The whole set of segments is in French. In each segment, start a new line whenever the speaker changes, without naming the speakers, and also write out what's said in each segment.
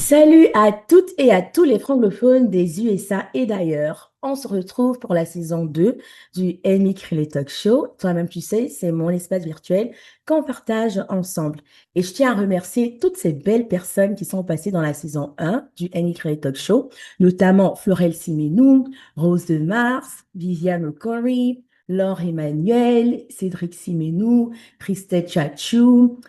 Salut à toutes et à tous les francophones des USA et d'ailleurs. On se retrouve pour la saison 2 du Amy Crilley Talk Show. Toi-même, tu sais, c'est mon espace virtuel qu'on partage ensemble. Et je tiens à remercier toutes ces belles personnes qui sont passées dans la saison 1 du Amy Crilley Talk Show, notamment Florel Simenou, Rose de Mars, Viviane O'Corey, Laure Emmanuel, Cédric Simenou, Christelle Chachou,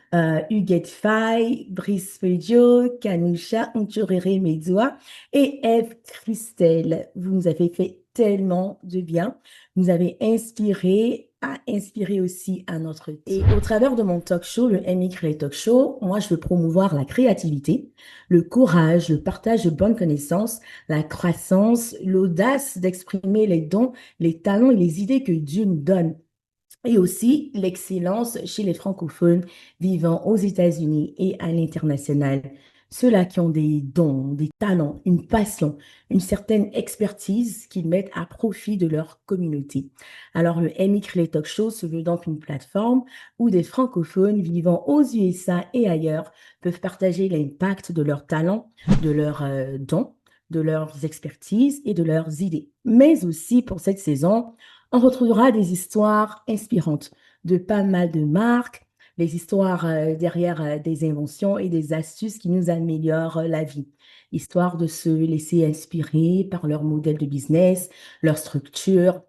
Huguette Faye, Brice Fedio, Kanusha Nturere Medjoa et Eve Christelle. Vous nous avez fait tellement de bien. Vous avez inspiré, à inspirer aussi à notre tour. Et au travers de mon talk show, le Amy Crey Talk Show, moi, je veux promouvoir la créativité, le courage, le partage de bonnes connaissances, la croissance, l'audace d'exprimer les dons, les talents et les idées que Dieu nous donne et aussi l'excellence chez les francophones vivant aux États-Unis et à l'international. Ceux-là qui ont des dons, des talents, une passion, une certaine expertise qu'ils mettent à profit de leur communauté. Alors, le Amy Crilley Talk Show se veut donc une plateforme où des francophones vivant aux USA et ailleurs peuvent partager l'impact de leurs talents, de leurs dons, de leurs expertises et de leurs idées. Mais aussi pour cette saison, on retrouvera des histoires inspirantes de pas mal de marques, les histoires derrière des inventions et des astuces qui nous améliorent la vie, histoire de se laisser inspirer par leur modèle de business, leur structure,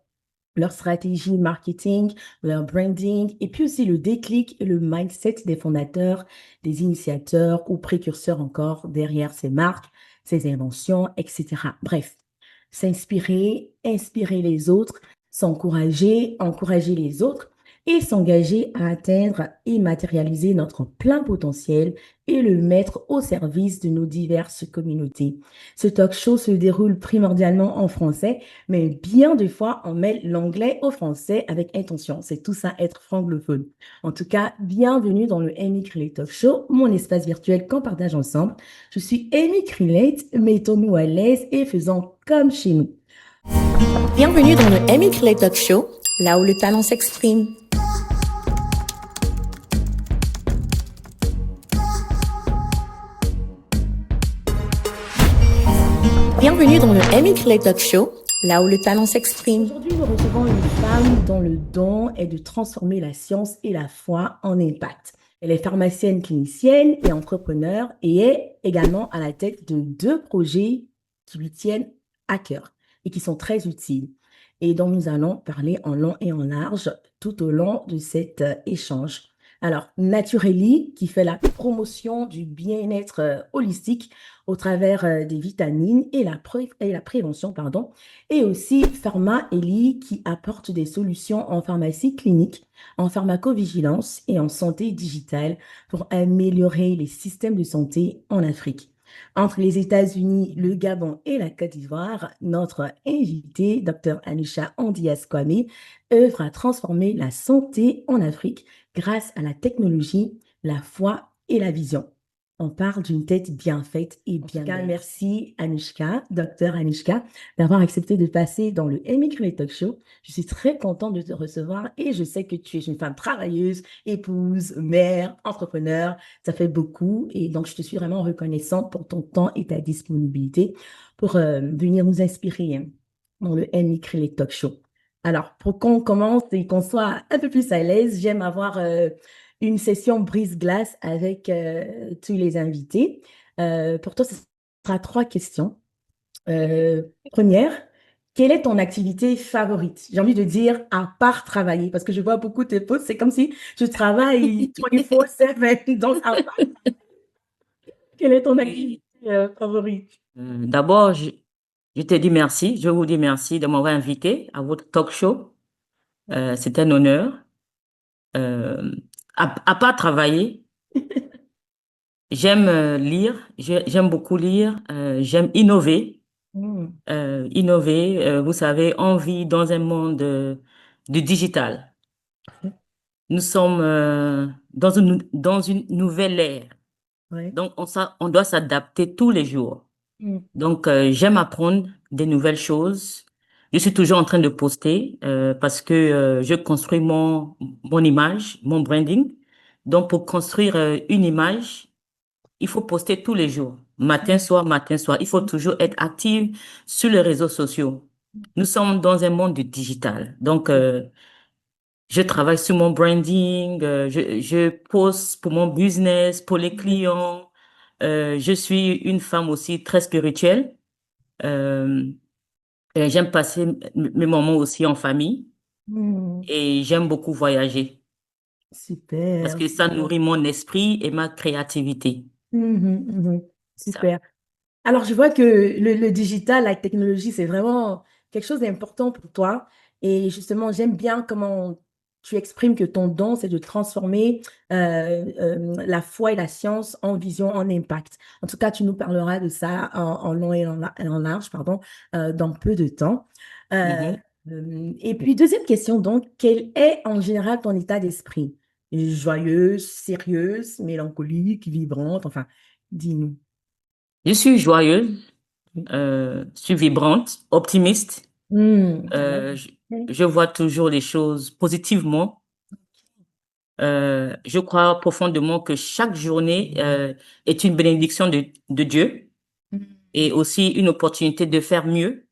leur stratégie marketing, leur branding, et puis aussi le déclic et le mindset des fondateurs, des initiateurs ou précurseurs encore derrière ces marques, ces inventions, etc. Bref, s'inspirer, inspirer les autres, s'encourager, encourager les autres et s'engager à atteindre et matérialiser notre plein potentiel et le mettre au service de nos diverses communautés. Ce talk show se déroule primordialement en français, mais bien des fois, on mêle l'anglais au français avec intention. C'est tout ça, être francophone. En tout cas, bienvenue dans le Amy Crilley Talk Show, mon espace virtuel qu'on partage ensemble. Je suis Amy Crilley, mettons-nous à l'aise et faisons comme chez nous.
Bienvenue dans le Amy Crilley Talk Show, là où le talent s'exprime. Bienvenue dans le Amy Crilley Talk Show, là où le talent s'exprime.
Aujourd'hui, nous recevons une femme dont le don est de transformer la science et la foi en impact. Elle est pharmacienne clinicienne et entrepreneur et est également à la tête de deux projets qui lui tiennent à cœur et qui sont très utiles et dont nous allons parler en long et en large tout au long de cet échange. Alors, Naturelli, qui fait la promotion du bien-être holistique au travers des vitamines et la prévention, pardon, et aussi Pharma Eli qui apporte des solutions en pharmacie clinique, en pharmacovigilance et en santé digitale pour améliorer les systèmes de santé en Afrique. Entre les États-Unis, le Gabon et la Côte d'Ivoire, notre invité, Dr. Anusha Andias Kwame, œuvre à transformer la santé en Afrique grâce à la technologie, la foi et la vision. On parle d'une tête bien faite et bien belle. Merci Anushka, docteur Anushka, d'avoir accepté de passer dans le Amy Crilley Talk Show. Je suis très contente de te recevoir et je sais que tu es une femme travailleuse, épouse, mère, entrepreneur. Ça fait beaucoup et donc je te suis vraiment reconnaissante pour ton temps et ta disponibilité pour venir nous inspirer dans le Amy Crilley Talk Show. Alors, pour qu'on commence et qu'on soit un peu plus à l'aise, j'aime avoir une session brise-glace avec tous les invités. Pour toi, ce sera trois questions. Première, quelle est ton activité favorite? J'ai envie de dire, à part travailler, parce que je vois beaucoup tes posts, c'est comme si je travaille 24/7. Donc, à part, quelle est ton activité favorite?
D'abord, je te dis merci. Je vous dis merci de m'avoir invité à votre talk show. C'est un honneur. Euh, à part travailler, j'aime lire. J'aime beaucoup lire. J'aime innover.
Hmm.
Innover, vous savez, on vit dans un monde du digital. Nous sommes dans une nouvelle ère.
Ouais.
Donc, on doit s'adapter tous les jours.
Hmm.
Donc, j'aime apprendre des nouvelles choses. Je suis toujours en train de poster parce que je construis mon image, mon branding. Donc, pour construire une image, il faut poster tous les jours. Matin, soir, matin, soir. Il faut toujours être active sur les réseaux sociaux. Nous sommes dans un monde du digital. Donc, je travaille sur mon branding, je poste pour mon business, pour les clients. Je suis une femme aussi très spirituelle. Euh, et j'aime passer mes moments aussi en famille
Mhm.
et j'aime beaucoup voyager parce
Super,
que ça
super.
nourrit mon esprit et ma créativité.
Mhm, mhm.
Ça.
Super. Alors, je vois que le digital, la technologie, c'est vraiment quelque chose d'important pour toi. Et justement, j'aime bien comment tu exprimes que ton don, c'est de transformer la foi et la science en vision, en impact. En tout cas, tu nous parleras de ça en long et en large, pardon, dans peu de temps. Euh,
Mhm.
et puis, deuxième question, donc, quel est en général ton état d'esprit? Joyeuse, sérieuse, mélancolique, vibrante, enfin, dis-nous.
Je suis joyeuse, je suis vibrante, optimiste.
I love
Euh, je,
it.
je vois toujours les choses positivement. Je crois profondément que chaque journée est une bénédiction de Dieu
Mm.
et aussi une opportunité de faire mieux,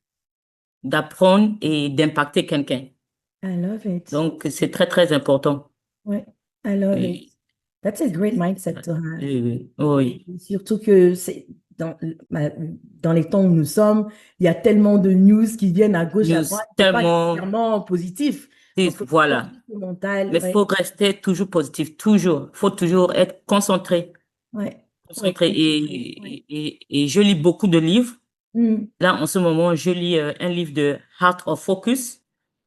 d'apprendre et d'impacter quelqu'un.
I love it.
Donc, c'est très, très important.
Ouais, I love it.
Et-
That's a great mindset to have.
oui,
Et surtout que c'est bah, dans les temps où nous sommes, il y a tellement de news qui viennent à gauche, à
nous
droite, c'est pas
tellement,
nécessairement positif. Donc, il faut
voilà.
fortifier le mental.
Mais il
Ouais,
faut rester toujours positif, toujours. Il faut toujours être concentré,
ouais, ouais,
concentré.
concentré. Ouais.
Et je lis beaucoup de livres.
Mm.
Là, en ce moment, je lis un livre de Heart of Focus,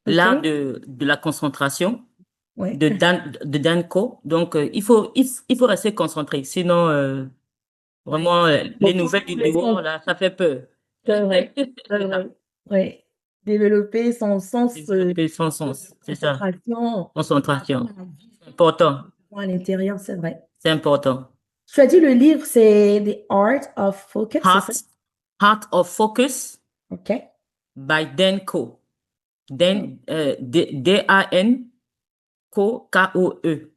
OK?
l'art de la concentration
Ouais.
de Dan Co. Donc, il faut rester concentré. Sinon,
Ouais.
vraiment, les
Donc, tout
nouvelles du
les sens.
dehors, là, ça fait peur.
C'est vrai. C'est
C'est ça.
vrai. Ouais. Développer son sens
Développer son
de
sens. C'est ça.
concentration par rapport
Concentration.
à la vie
C'est important.
à l'intérieur, c'est vrai.
C'est important.
Tu as dit le livre, c'est The Art of Focus, c'est ça?
Heart, Heart of Focus
OK.
by Dan Co.
Oh,
Dan, D-A-N Co, K-O-E.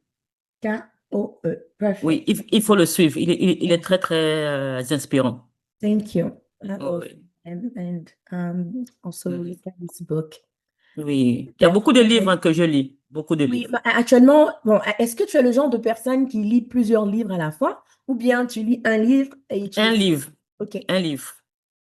K-O-E.
Oui,
Perfect.
il faut le suivre. Il est très, très inspirant.
Thank you. I will
Oui,
and also
mhm.
look at this book.
Oui. Il y a
Super.
beaucoup de livres hein, que je lis. Beaucoup de
Oui,
livres.
bah, actuellement, bon, est-ce que tu es le genre de personne qui lit plusieurs livres à la fois ou bien tu lis un livre et tu
Un
le fais?
livre.
OK.
Un livre.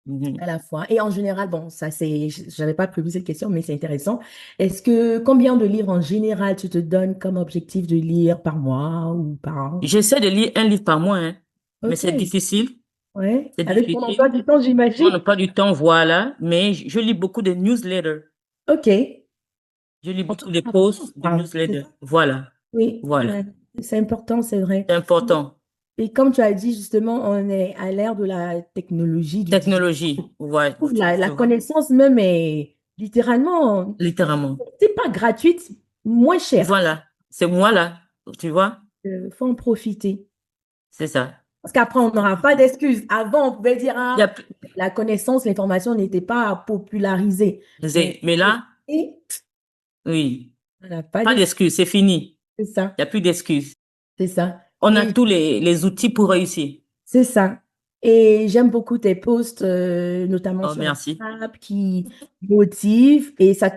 Mhm.
À la fois. Et en général, bon, ça c'est, j'avais pas prévu cette question, mais c'est intéressant. Est-ce que combien de livres en général tu te donnes comme objectif de lire par mois ou par an?
J'essaie de lire un livre par mois, hein, mais
Ok,
c'est difficile.
ouais.
C'est
Avec ton emploi
difficile.
du temps,
On
j'imagine.
n'a pas du temps, voilà. Mais je lis beaucoup de newsletters.
Ok.
Je lis
En tout
beaucoup de
cas,
posts de
c'est
newsletters.
ça.
Voilà.
Oui,
Voilà.
ouais. C'est important, c'est vrai.
C'est important.
Et comme tu as dit, justement, on est à l'ère de la technologie, du digital.
Technologie. Ouais.
Je trouve la
Je vois.
connaissance même est littéralement,
Littéralement.
c'est pas gratuite, moins cher.
Voilà. C'est moi là. Tu vois?
Il faut en profiter.
C'est ça.
Parce qu'après, on n'aura pas d'excuses. Avant, on pouvait dire,
Il y a
ah,
plus-
la connaissance, l'information n'était pas popularisée. Mais
Mais là,
et,
oui.
on n'a pas
Pas
d'excuses.
d'excuses. C'est fini.
C'est ça,
Il n'y a plus d'excuses.
c'est ça.
On a
Et
tous les outils pour réussir.
c'est ça. Et j'aime beaucoup tes posts, notamment
Oh,
sur
merci.
WhatsApp, qui motivent. Et ça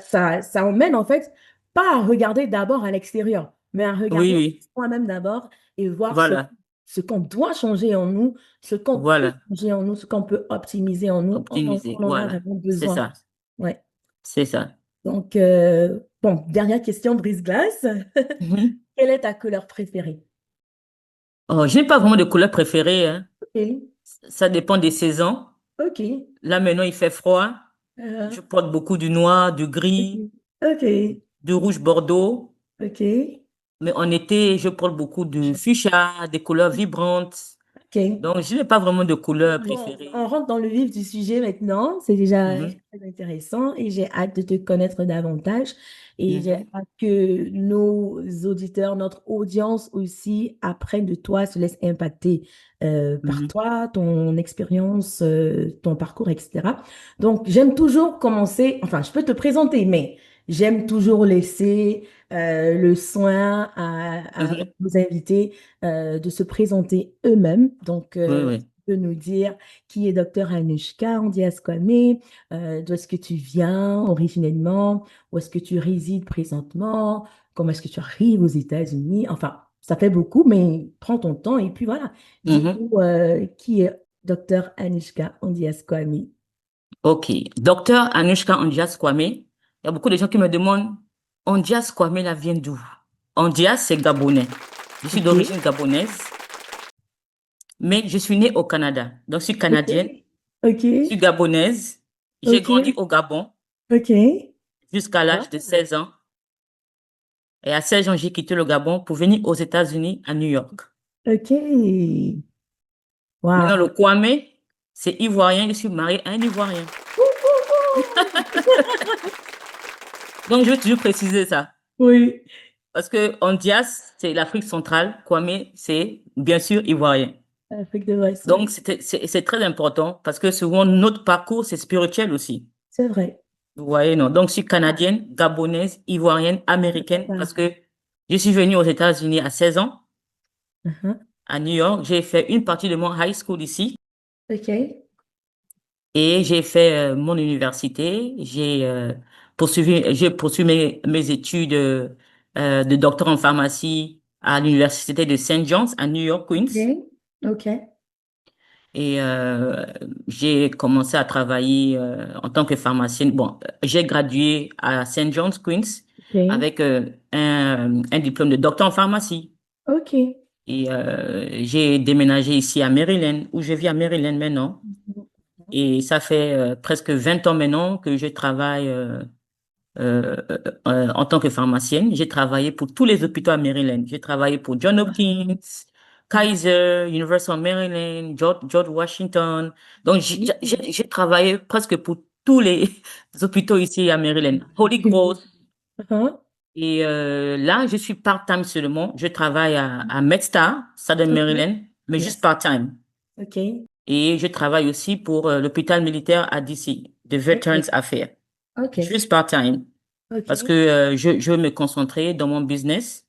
emmène, en fait, pas à regarder d'abord à l'extérieur, mais à
Oui,
regarder
oui.
soi-même d'abord et voir
Voilà.
ce qu'on doit changer en nous, ce qu'on peut
Voilà.
changer en nous, ce qu'on peut optimiser en nous.
Optimiser.
On en a
Voilà.
vraiment
C'est
besoin.
ça.
Ouais.
C'est ça.
Donc, bon, dernière question brise-glace.
Mhm.
Quelle est ta couleur préférée?
Oh, je n'ai pas vraiment de couleur préférée, hein.
Ok,
Ça dépend des saisons.
ok,
Là, maintenant, il fait froid.
euh,
Je porte beaucoup du noir, du gris,
ok, ok,
du rouge bordeaux.
ok.
Mais en été, je porte beaucoup de fuchsia, des couleurs vibrantes.
Ok.
Donc, je n'ai pas vraiment de couleur
Bon, on
préférée.
rentre dans le vif du sujet maintenant. C'est déjà
Mhm.
très intéressant et j'ai hâte de te connaître davantage. Et j'ai
Mhm.
hâte que nos auditeurs, notre audience aussi apprennent de toi, se laissent impacter par
Mhm.
toi, ton expérience, ton parcours, etc. Donc, j'aime toujours commencer, enfin, je peux te présenter, mais j'aime toujours laisser le soin à
Mhm.
nos invités de se présenter eux-mêmes. Donc,
Oui, oui.
peux nous dire qui est docteur Anushka Ondias Kwame, d'où est-ce que tu viens originellement, où est-ce que tu résides présentement, comment est-ce que tu arrives aux États-Unis. Enfin, ça fait beaucoup, mais prends ton temps et puis voilà,
Mhm.
dis-nous qui est docteur Anushka Ondias Kwame.
Ok. Docteur Anushka Ondias Kwame. Il y a beaucoup de gens qui me demandent, Ondias Kwame, là vient d'où? Ondias, c'est gabonais. Je suis
Ok,
d'origine gabonaise, mais je suis née au Canada. Donc, je suis
ok,
canadienne,
ok,
je suis gabonaise. J'ai
ok,
grandi au Gabon
ok.
jusqu'à l'âge de
Wow.
16 ans. Et à 16 ans, j'ai quitté le Gabon pour venir aux États-Unis, à New York.
Ok.
Maintenant, le
Wow.
Kwame, c'est ivoirien. Je suis mariée à un Ivoirien. Donc, je veux toujours préciser ça.
Oui,
Parce que Ondias, c'est l'Afrique centrale. Kwame, c'est bien sûr ivoirien.
Afrique de l'Ouest,
Donc,
oui.
c'est très important parce que souvent, notre parcours, c'est spirituel aussi.
C'est vrai.
Vous voyez, non? Donc, je suis canadienne, gabonaise, ivoirienne, américaine
Ah,
parce que je suis venue aux États-Unis à 16 ans,
uh-huh.
à New York. J'ai fait une partie de mon high school ici
Ok.
et j'ai fait mon université. J'ai poursuivi mes études de docteur en pharmacie à l'université de Saint John's à New York, Queens.
Ok. Ok.
Et j'ai commencé à travailler en tant que pharmacienne. Bon, j'ai gradué à Saint John's, Queens,
Ok.
avec un diplôme de docteur en pharmacie.
Ok.
Et j'ai déménagé ici à Maryland, où je vis à Maryland maintenant.
Mhm.
Et ça fait presque 20 ans maintenant que je travaille en tant que pharmacienne. J'ai travaillé pour tous les hôpitaux à Maryland. J'ai travaillé pour John Hopkins, Kaiser, University of Maryland, George Washington. Donc, j'ai travaillé presque pour tous les hôpitaux ici à Maryland. Holy Cross.
Uh-huh.
Et là, je suis part-time seulement. Je travaille à MedStar, Southern
Ok.
Maryland, mais juste
Yes.
part-time.
Ok.
Et je travaille aussi pour l'hôpital militaire à DC, de Veterans
Ok.
Affairs.
Ok.
Juste part-time. Parce que
Ok.
je veux me concentrer dans mon business.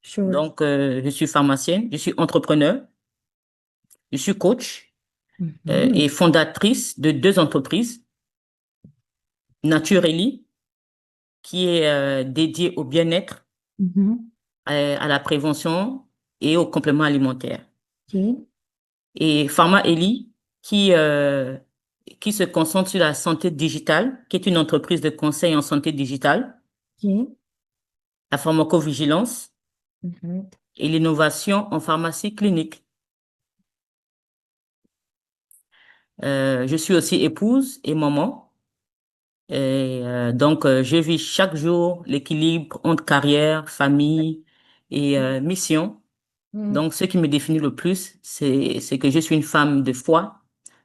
Sure.
Donc, je suis pharmacienne, je suis entrepreneur, je suis coach
Mhm.
et fondatrice de deux entreprises, Natureli, qui est dédiée au bien-être,
Mhm.
à la prévention et aux compléments alimentaires.
Ok.
Et Pharma Eli, qui se concentre sur la santé digitale, qui est une entreprise de conseil en santé digitale,
Ok.
la pharmacovigilance
Mhm.
et l'innovation en pharmacie clinique. Je suis aussi épouse et maman. Et donc, je vis chaque jour l'équilibre entre carrière, famille et mission.
Mhm.
Donc, ce qui me définit le plus, c'est que je suis une femme de foi,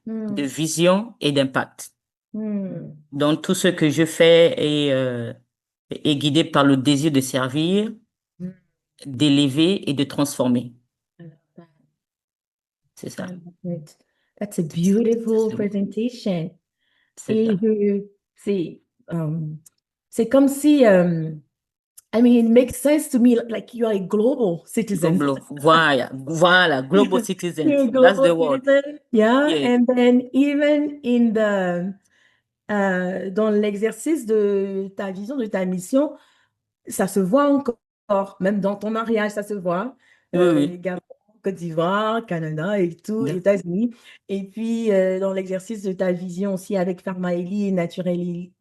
de
Mhm.
vision et d'impact.
Mhm.
Donc, tout ce que je fais est guidé par le désir de servir,
Mhm.
d'élever et de transformer.
I love that.
C'est
I
ça.
love it. That's a
C'est
beautiful
bon.
presentation.
C'est
Et
ça.
c'est c'est comme si, I mean, it makes sense to me like you are a global citizen.
Voilà, voilà, global citizens.
You're a
That's the
global
word.
citizen, yeah.
Yeah.
And then even in dans l'exercice de ta vision, de ta mission, ça se voit encore, même dans ton mariage, ça se voit.
Oui, oui.
Gabon, Côte d'Ivoire, Canada et tout, États-Unis. Et puis, dans l'exercice de ta vision aussi avec Pharmaeli et Natureli,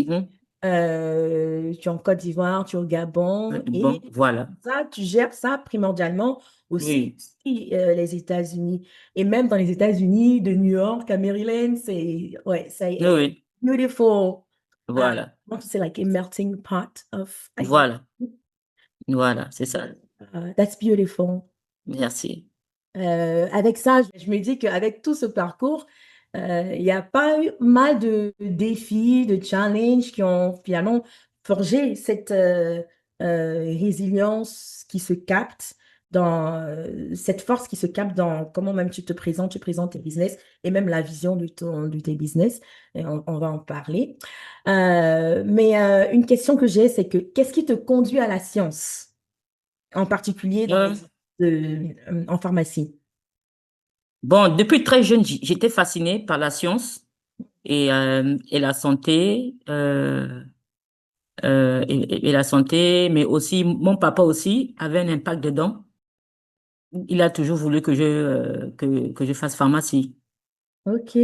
Mhm.
tu es en Côte d'Ivoire, tu es au Gabon. Et
Bon, voilà.
ça, tu gères ça primordialement aussi
Oui,
les États-Unis. Et même dans les États-Unis, de New York à Maryland, c'est ouais,
oui,
c'est
oui.
beautiful.
Voilà,
C'est like a melting pot of identity.
voilà, voilà, c'est ça.
That's beautiful.
Merci.
Avec ça, je me dis qu'avec tout ce parcours, il y a pas eu mal de défis, de challenges qui ont finalement forgé cette résilience qui se capte dans cette force qui se capte dans comment même tu présentes tes business et même la vision de tes business. Et on va en parler. Mais une question que j'ai, c'est que qu'est-ce qui te conduit à la science, en particulier dans
Euh,
l'exercice en pharmacie?
Bon, depuis très jeune, j'étais fascinée par la science et la santé, et la santé, mais aussi, mon papa aussi avait un impact dedans. Il a toujours voulu que je fasse pharmacie.
Ok.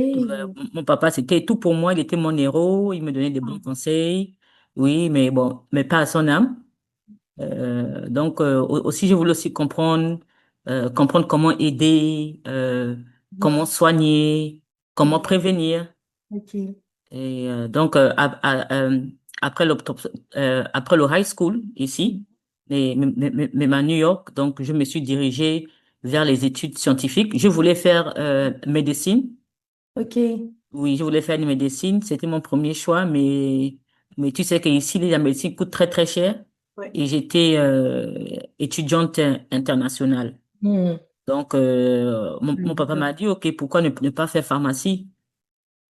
Mon papa, c'était tout pour moi. Il était mon héros. Il me donnait des bons conseils. Oui, mais bon, mais pas à son âme. Aussi, je voulais aussi comprendre comment aider, comment soigner, comment
Mhm.
prévenir.
Ok.
Après après le high school ici, même à New York, donc je me suis dirigée vers les études scientifiques. Je voulais faire médecine.
Ok.
Oui, je voulais faire une médecine. C'était mon premier choix, mais tu sais qu'ici, la médecine coûte très, très cher.
Ouais.
Et j'étais étudiante internationale.
Hmm.
Donc, mon papa
Mhm.
m'a dit, OK, pourquoi ne pas faire pharmacie?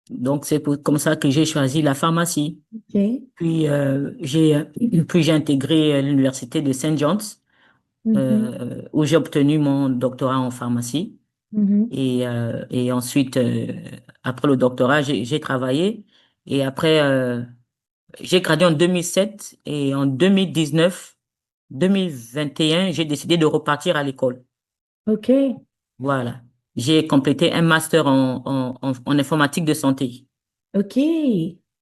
Donc, comme ça que j'ai choisi la pharmacie.
Ok.
Puis j'ai intégré l'université de Saint John's,
Mhm.
où j'ai obtenu mon doctorat en pharmacie.
Mhm.
Et ensuite, après le doctorat, j'ai travaillé. Et après, j'ai gradué en 2007 et en 2019, 2021, j'ai décidé de repartir à l'école.
Ok.
Voilà. J'ai complété un master en informatique de santé.
Ok.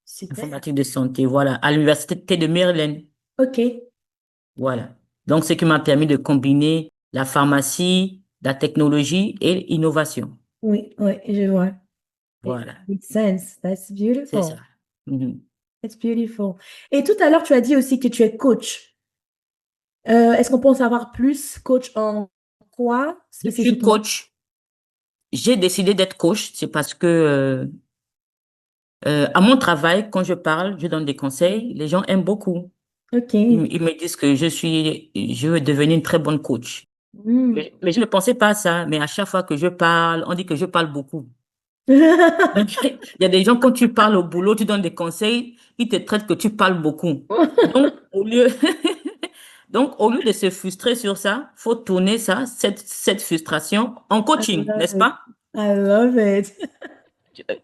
Super.
Informatique de santé, voilà, à l'université de Maryland.
Ok.
Voilà. Donc, ce qui m'a permis de combiner la pharmacie, la technologie et l'innovation.
Oui, oui, je vois. It
Voilà.
makes sense. That's
C'est ça.
beautiful.
Mhm.
That's beautiful. Et tout à l'heure, tu as dit aussi que tu es coach. Est-ce qu'on peut en savoir plus? Coach en quoi
Je suis
spécifiquement?
coach. J'ai décidé d'être coach. C'est parce que à mon travail, quand je parle, je donne des conseils. Les gens aiment beaucoup.
Ok.
Ils me disent que je veux devenir une très bonne coach.
Hmm.
Mais je ne pensais pas à ça. Mais à chaque fois que je parle, on dit que je parle beaucoup. Donc, il y a des gens, quand tu parles au boulot, tu donnes des conseils, ils te traitent que tu parles beaucoup. Donc, au lieu de se frustrer sur ça, faut tourner ça, cette frustration en
I
coaching,
love
n'est-ce
it.
pas?
I love it.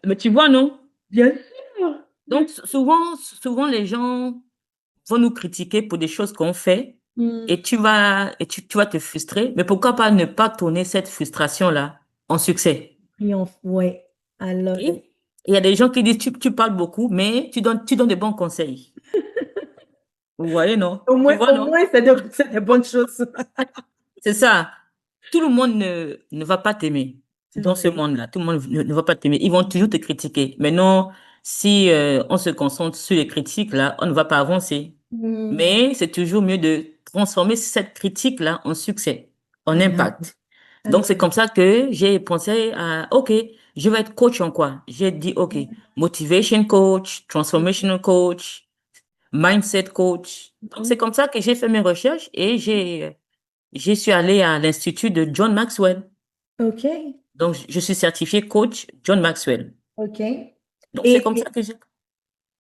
Mais tu vois, non?
Bien sûr. Bien
Donc,
sûr.
souvent, les gens vont nous critiquer pour des choses qu'on fait
Hmm.
et tu vas te frustrer. Mais pourquoi pas ne pas tourner cette frustration-là en succès?
Ouais. I
OK?
love it.
Il y a des gens qui disent, tu parles beaucoup, mais tu donnes des bons conseils. Vous voyez, non? Tu vois,
Au
non?
moins, c'est des bonnes choses.
C'est ça. Tout le monde ne va pas t'aimer
C'est
dans ce
vrai.
monde-là. Tout le monde ne va pas t'aimer. Ils vont toujours te critiquer. Maintenant, si on se concentre sur les critiques, là, on ne va pas avancer.
Hmm.
Mais c'est toujours mieux de transformer cette critique-là en succès, en
I love it.
impact.
I
Donc, c'est
love
comme ça que j'ai pensé à, OK, je vais être coach en quoi? J'ai dit, OK,
it.
motivation coach, transformational coach, mindset coach. Donc, c'est
Mhm.
comme ça que j'ai fait mes recherches et je suis allée à l'Institut de John Maxwell.
Ok.
Donc, je suis certifié coach John Maxwell.
Ok.
Donc, c'est comme ça
Et
que j'ai...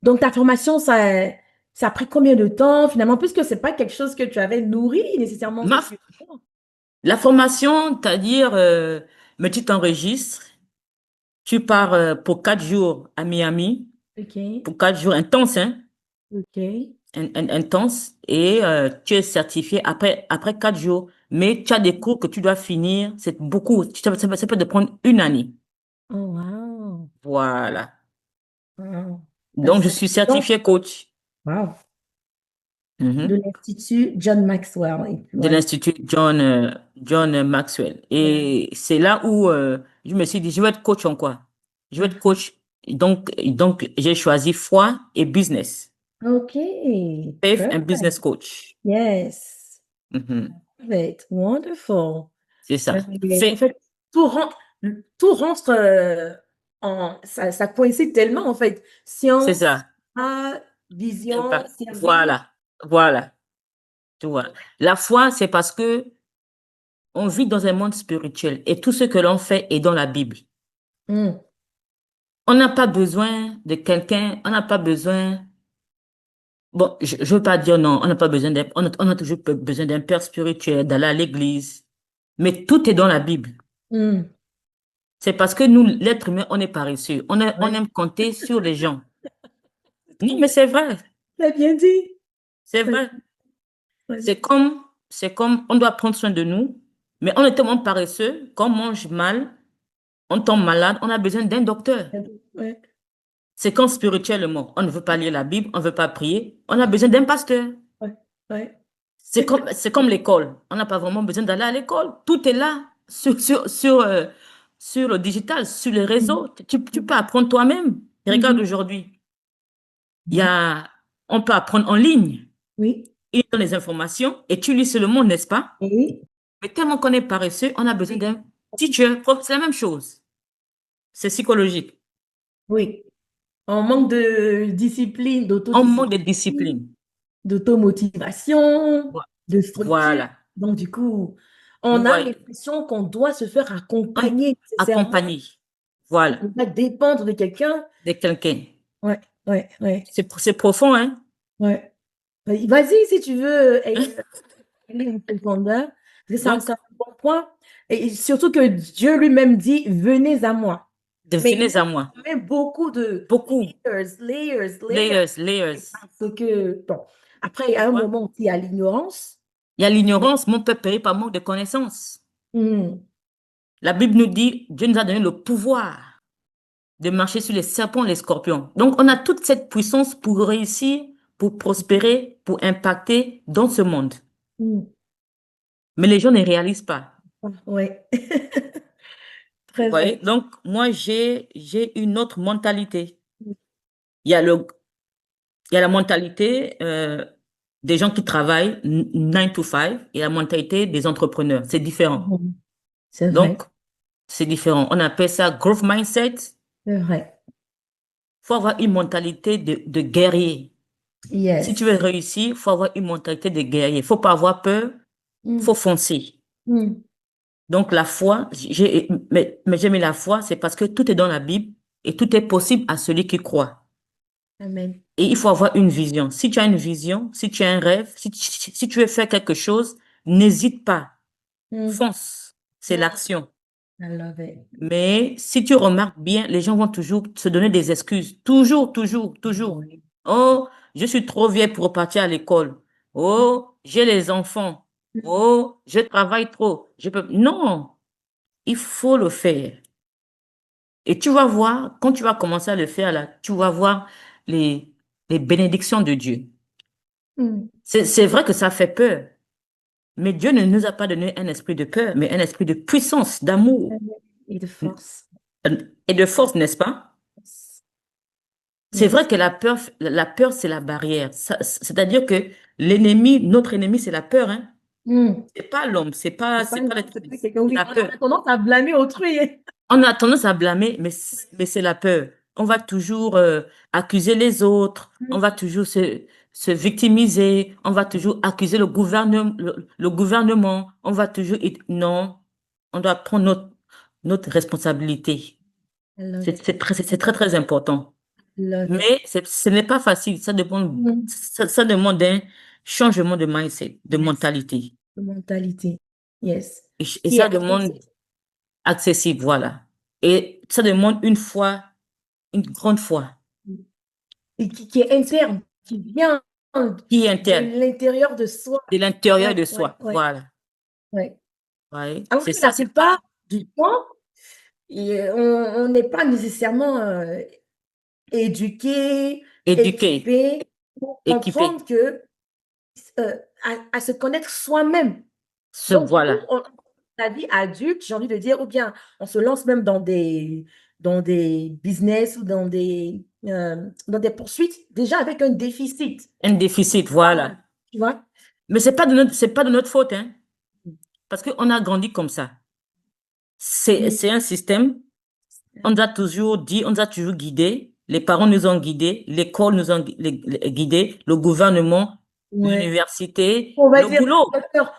donc, ta formation, ça a pris combien de temps finalement, puisque c'est pas quelque chose que tu avais nourri nécessairement
Ma,
depuis longtemps.
la formation, c'est-à-dire, mais tu t'enregistres, tu pars pour 4 jours à Miami,
Ok.
pour 4 jours intenses, hein,
Ok.
intenses, et tu es certifié après 4 jours. Mais tu as des cours que tu dois finir, c'est beaucoup. Ça peut te prendre une année.
Oh, wow.
Voilà.
Wow.
Donc, je
That's-
suis
Donc,
certifié coach.
wow. De
Mhm.
l'Institut John Maxwell. Et puis,
De
ouais.
l'Institut John Maxwell.
Ouais.
Et c'est là où je me suis dit, je vais être coach en quoi? Je vais être coach. Donc j'ai choisi foi et business.
Ok.
Faith and
Perfect.
business coach.
Yes.
Mhm.
Perfect. Wonderful.
C'est ça.
En fait, tout rentre, tout rentre ça coïncide tellement, en fait.
C'est
Science,
ça.
vision,
Impact.
service.
Voilà. Voilà. Tu vois. La foi, c'est parce que on vit dans un monde spirituel et tout ce que l'on fait est dans la Bible.
Hmm.
On n'a pas besoin de quelqu'un, on n'a pas besoin. Bon, je veux pas dire non, on n'a pas besoin on a toujours besoin d'un père spirituel, d'aller à l'église. Mais tout est dans la Bible.
Hmm.
C'est parce que nous, l'être humain, on est paresseux. On
Ouais,
aime compter sur les gens.
c'est
Non,
trop
mais
bien.
c'est vrai.
T'as bien dit.
C'est
Ouais,
vrai.
ouais.
C'est comme, on doit prendre soin de nous, mais on est tellement paresseux, qu'on mange mal, on tombe malade, on a besoin d'un docteur.
Ouais,
C'est comme spirituellement, on ne veut pas lire la Bible, on ne veut pas prier, on a besoin d'un pasteur.
ouais, ouais.
C'est comme l'école. On n'a pas vraiment besoin d'aller à l'école. Tout est là, sur le digital, sur les
Mhm,
réseaux. Tu peux
mhm,
apprendre toi-même. Et regarde
mhm.
aujourd'hui, il y
Mhm.
a, on peut apprendre en ligne.
Oui,
Il donne les informations et tu lis sur le monde, n'est-ce pas?
oui,
Mais tellement qu'on est paresseux, on a besoin d'un teacher. C'est la même chose. C'est psychologique.
oui. On manque de discipline,
On manque de
d'autodiscipline,
discipline.
d'automotivation,
Vo-
de structure.
Voilà.
Donc, du coup,
Vous
on a
voyez,
l'impression qu'on doit se faire
on
accompagner nécessairement.
accompagné.
On
Voilà.
doit dépendre de quelqu'un.
De quelqu'un.
Ouais, ouais, ouais,
C'est profond, hein?
ouais. Vas-y, si tu veux aller en profondeur, parce que c'est
Donc,
un bon point. Et surtout que Dieu lui-même dit, venez à moi. Mais
devenez à moi.
il met beaucoup de
Beaucoup.
layers.
Layers, layers.
Parce que, bon, après, à un
Ouais.
moment, il y a l'ignorance.
Il y a l'ignorance, mon peuple périt par manque de connaissances.
Hmm,
La Bible nous dit, Dieu nous a donné le pouvoir de marcher sur les serpents, les scorpions. Donc, on a toute cette puissance pour réussir, pour prospérer, pour impacter dans ce monde.
hmm.
Mais les gens ne réalisent pas.
Ouais,
Vous
très
voyez?
vrai.
Donc, moi, j'ai une autre mentalité. Il y a le, il y a la mentalité des gens qui travaillent 9 to 5 et la mentalité des entrepreneurs. C'est différent.
Mhm. C'est
Donc,
vrai,
c'est différent. On appelle ça growth mindset.
c'est vrai.
Il faut avoir une mentalité de guerrier. Si tu veux
Yes.
réussir, il faut avoir une mentalité de guerrier. Il faut pas avoir peur, il
Hmm,
faut foncer.
hmm.
Donc, la foi, mais j'ai mis la foi, c'est parce que tout est dans la Bible et tout est possible à celui qui croit.
Amen.
Et il faut avoir une vision. Si tu as une vision, si tu as un rêve, si tu veux faire quelque chose, n'hésite pas.
Hmm.
Fonce. C'est l'action.
I love it.
Mais si tu remarques bien, les gens vont toujours se donner des excuses. Toujours, toujours, toujours.
Oui.
Oh, je suis trop vieille pour repartir à l'école. Oh, j'ai les enfants.
Hmm.
Oh, je travaille trop. Je peux... Non, il faut le faire. Et tu vas voir, quand tu vas commencer à le faire là, tu vas voir les, les bénédictions de Dieu.
Hmm.
C'est vrai que ça fait peur, mais Dieu ne nous a pas donné un esprit de peur, mais un esprit de puissance, d'amour
Amen. Et de force.
et de force, n'est-ce pas? C'est vrai
Yes.
que la peur, c'est la barrière. C'est-à-dire que l'ennemi, notre ennemi, c'est la peur, hein.
Hmm.
C'est pas l'homme,
C'est pas
c'est
une
pas
chance,
l'être
c'est
humain,
pas
c'est
quelqu'un. Oui,
la
on
peur.
a tendance à blâmer autrui.
On a tendance à blâmer, mais c'est la peur. On va toujours accuser les autres, on va toujours se victimiser, on va toujours accuser le gouvernement, on va toujours... Non, on doit prendre notre responsabilité.
I love it.
C'est très, très important.
Love it.
Mais ce n'est pas facile,
Hmm.
ça demande un changement de mindset, de
Yes.
mentalité.
De mentalité. Yes.
Et
Qui est
ça demande
accessible.
accessible, voilà. Et ça demande une foi, une grande foi.
Et qui est interne, qui vient
Qui est
de
interne,
l'intérieur de soi.
de l'intérieur
Ouais,
de
ouais,
soi.
ouais,
Voilà.
ouais.
Ouais.
Alors
C'est
que
ça,
la
c'est pas
plupart du temps, on n'est pas nécessairement éduqué,
éduqué,
équipé pour
équipé.
comprendre que à se connaître soi-même.
Ce
Donc, du coup,
voilà.
la vie adulte, j'ai envie de dire, ou bien on se lance même dans des business ou dans des poursuites, déjà avec un déficit.
Un déficit, voilà.
Tu vois?
Mais c'est pas de notre faute, hein. Parce qu'on a grandi comme ça.
Mm.
C'est un système. On nous a toujours dit, on nous a toujours guidés. Les parents nous ont guidés, l'école nous a guidés, le gouvernement,
Ouais.
l'université,
On va
le
dire,
boulot.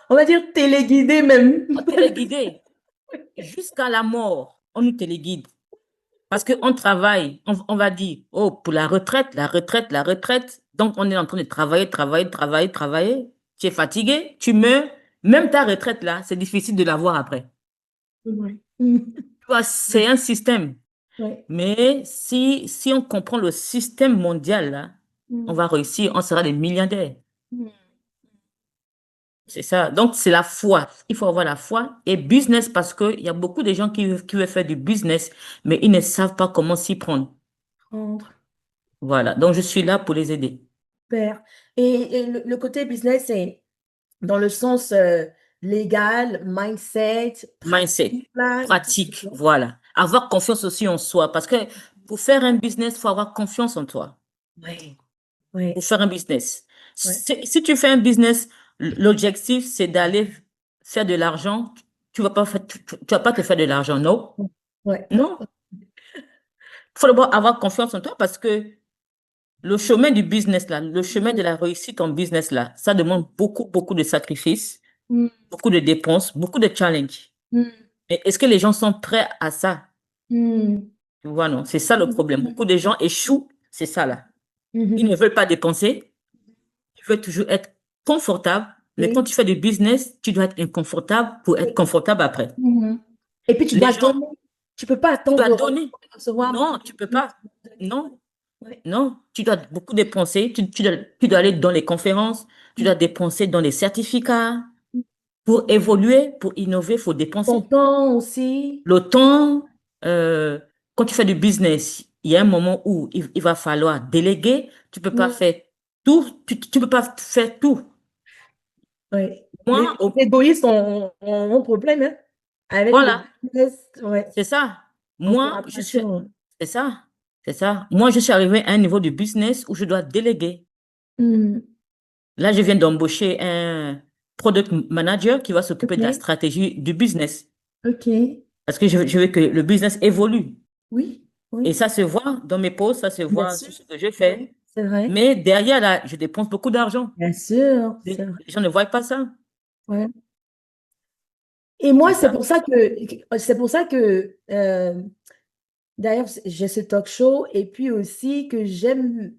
on va dire téléguidé même.
On téléguidé. Jusqu'à la mort, on nous téléguide. Parce qu'on travaille, on va dire, oh, pour la retraite, la retraite, la retraite. Donc, on est en train de travailler, travailler, travailler, travailler. Tu es fatigué, tu meurs. Même ta retraite, là, c'est difficile de l'avoir après.
Ouais. Mm.
C'est un système.
Ouais.
Mais si on comprend le système mondial, là, on
Mm.
va réussir, on sera des milliardaires.
Mm.
C'est ça. Donc, c'est la foi. Il faut avoir la foi et business parce qu'il y a beaucoup de gens qui veulent faire du business, mais ils ne savent pas comment s'y prendre.
Prendre.
Voilà. Donc, je suis là pour les aider.
Super. Et le côté business, c'est dans le sens légal, mindset,
Mindset,
pratique, là, et tout, c'est
pratique,
ça?
voilà. Avoir confiance aussi en soi parce que pour faire un business, il faut avoir confiance en toi.
Ouais,
Pour
ouais,
faire un business.
ouais.
Si tu fais un business, l'objectif, c'est d'aller faire de l'argent. Tu vas pas tu vas pas te faire de l'argent, non?
Ouais.
Non. Il faut d'abord avoir confiance en toi parce que le chemin du business, là, le chemin de la réussite en business, là, ça demande beaucoup, beaucoup de sacrifices,
Mm.
beaucoup de dépenses, beaucoup de challenges.
Mm.
Mais est-ce que les gens sont prêts à ça?
Mm.
Tu vois, non? C'est ça le problème.
Mm.
Beaucoup de gens échouent, c'est ça, là. Ils
Mhm.
ne veulent pas dépenser, ils veulent toujours être confortables, mais quand
Oui.
tu fais du business, tu dois être inconfortable pour être
Oui.
confortable après.
Mhm. Et puis tu
Les
dois
gens,
donner. Tu peux pas
tu
attendre
dois
de
donner.
recevoir.
Non, tu peux pas. Non,
Ouais.
non, tu dois beaucoup dépenser, tu dois aller dans les conférences, tu dois dépenser dans les certificats. Pour évoluer, pour innover, il faut
Ton
dépenser.
temps aussi.
Le temps, quand tu fais du business, il y a un moment où il va falloir déléguer. Tu peux pas
Mm.
faire tout, tu peux pas faire tout.
Ouais.
Moi,
Les égoïstes ont un problème hein, avec le
voilà,
business. Ouais.
c'est ça.
En
Moi,
collaboration.
c'est ça, c'est ça. Moi, je suis arrivé à un niveau du business où je dois déléguer.
Mm.
Là, je viens d'embaucher un product manager qui va s'occuper de la
OK.
stratégie du business.
OK.
Parce que je veux que le business évolue.
Oui.
Et
Oui.
ça se voit dans mes posts, ça se
Bien
voit
sûr.
sur ce que je fais.
Oui. C'est vrai.
Mais derrière, là, je dépense beaucoup d'argent.
Bien sûr. C'est
Les
vrai.
gens ne voient pas ça.
Ouais. Et
C'est
moi,
ça.
c'est pour ça que d'ailleurs, j'ai ce talk show et puis aussi que j'aime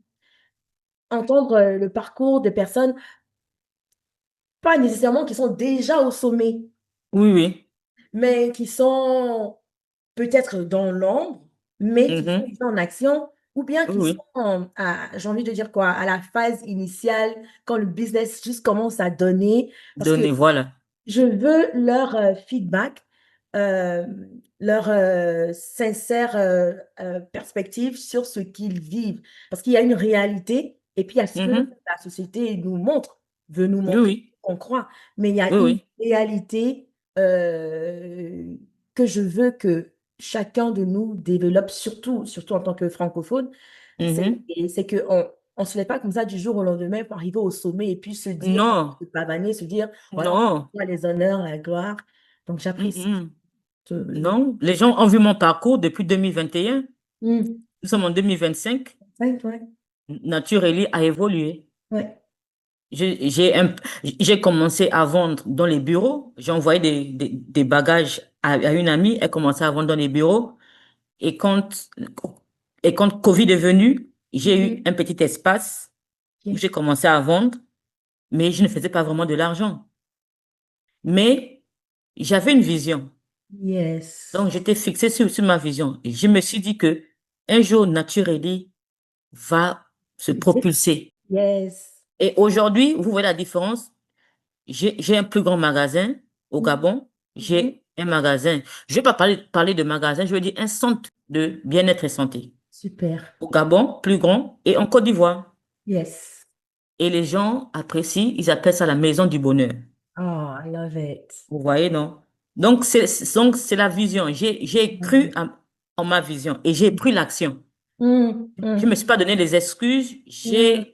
entendre le parcours de personnes, pas nécessairement qui sont déjà au sommet,
Oui, oui.
mais qui sont peut-être dans l'ombre, mais qui sont
Mhm.
déjà en action, ou bien
Oui,
qui sont,
oui.
j'ai envie de dire quoi, à la phase initiale, quand le business juste commence à donner, parce que
Donnez, voilà.
je veux leur feedback, euh, leur sincère perspective sur ce qu'ils vivent. Parce qu'il y a une réalité et puis il y a ce que
Mhm.
la société nous montre, veut nous
Oui,
montrer,
oui.
qu'on croit. Mais il y a
Oui,
une
oui.
réalité que je veux que chacun de nous développe, surtout en tant que francophone.
Mhm.
C'est qu'on on se lève pas comme ça du jour au lendemain pour arriver au sommet et puis se dire,
Non,
se pavaner, se dire, voilà,
non.
les honneurs, la gloire. Donc, j'apprécie.
Mhm.
ce-
Non. Les gens ont vu mon parcours depuis 2021.
Hmm.
Nous sommes en 2025.
Ouais, ouais,
Naturally a évolué.
ouais.
J'ai commencé à vendre dans les bureaux. J'ai envoyé des bagages à une amie. Elle commençait à vendre dans les bureaux. Et quand Covid est venu, j'ai eu
Mhm.
un petit espace où
Ok.
j'ai commencé à vendre, mais je ne faisais pas vraiment de l'argent. Mais j'avais une vision.
Yes.
Donc, j'étais fixée sur ma vision. Et je me suis dit que un jour, Natureli va se propulser.
Yes.
Et aujourd'hui, vous voyez la différence. J'ai un plus grand magasin au Gabon.
Mhm.
J'ai un magasin. Je ne vais pas parler de magasin, je veux dire un centre de bien-être et santé.
Super.
Au Gabon, plus grand, et en Côte d'Ivoire.
Yes.
Et les gens apprécient, ils appellent ça la maison du bonheur.
Oh, I love it.
Vous voyez, non? Donc c'est la vision. J'ai cru
Mhm.
en ma vision et j'ai pris l'action.
Mm,
Je ne me
mm,
suis pas donné des excuses,
mm.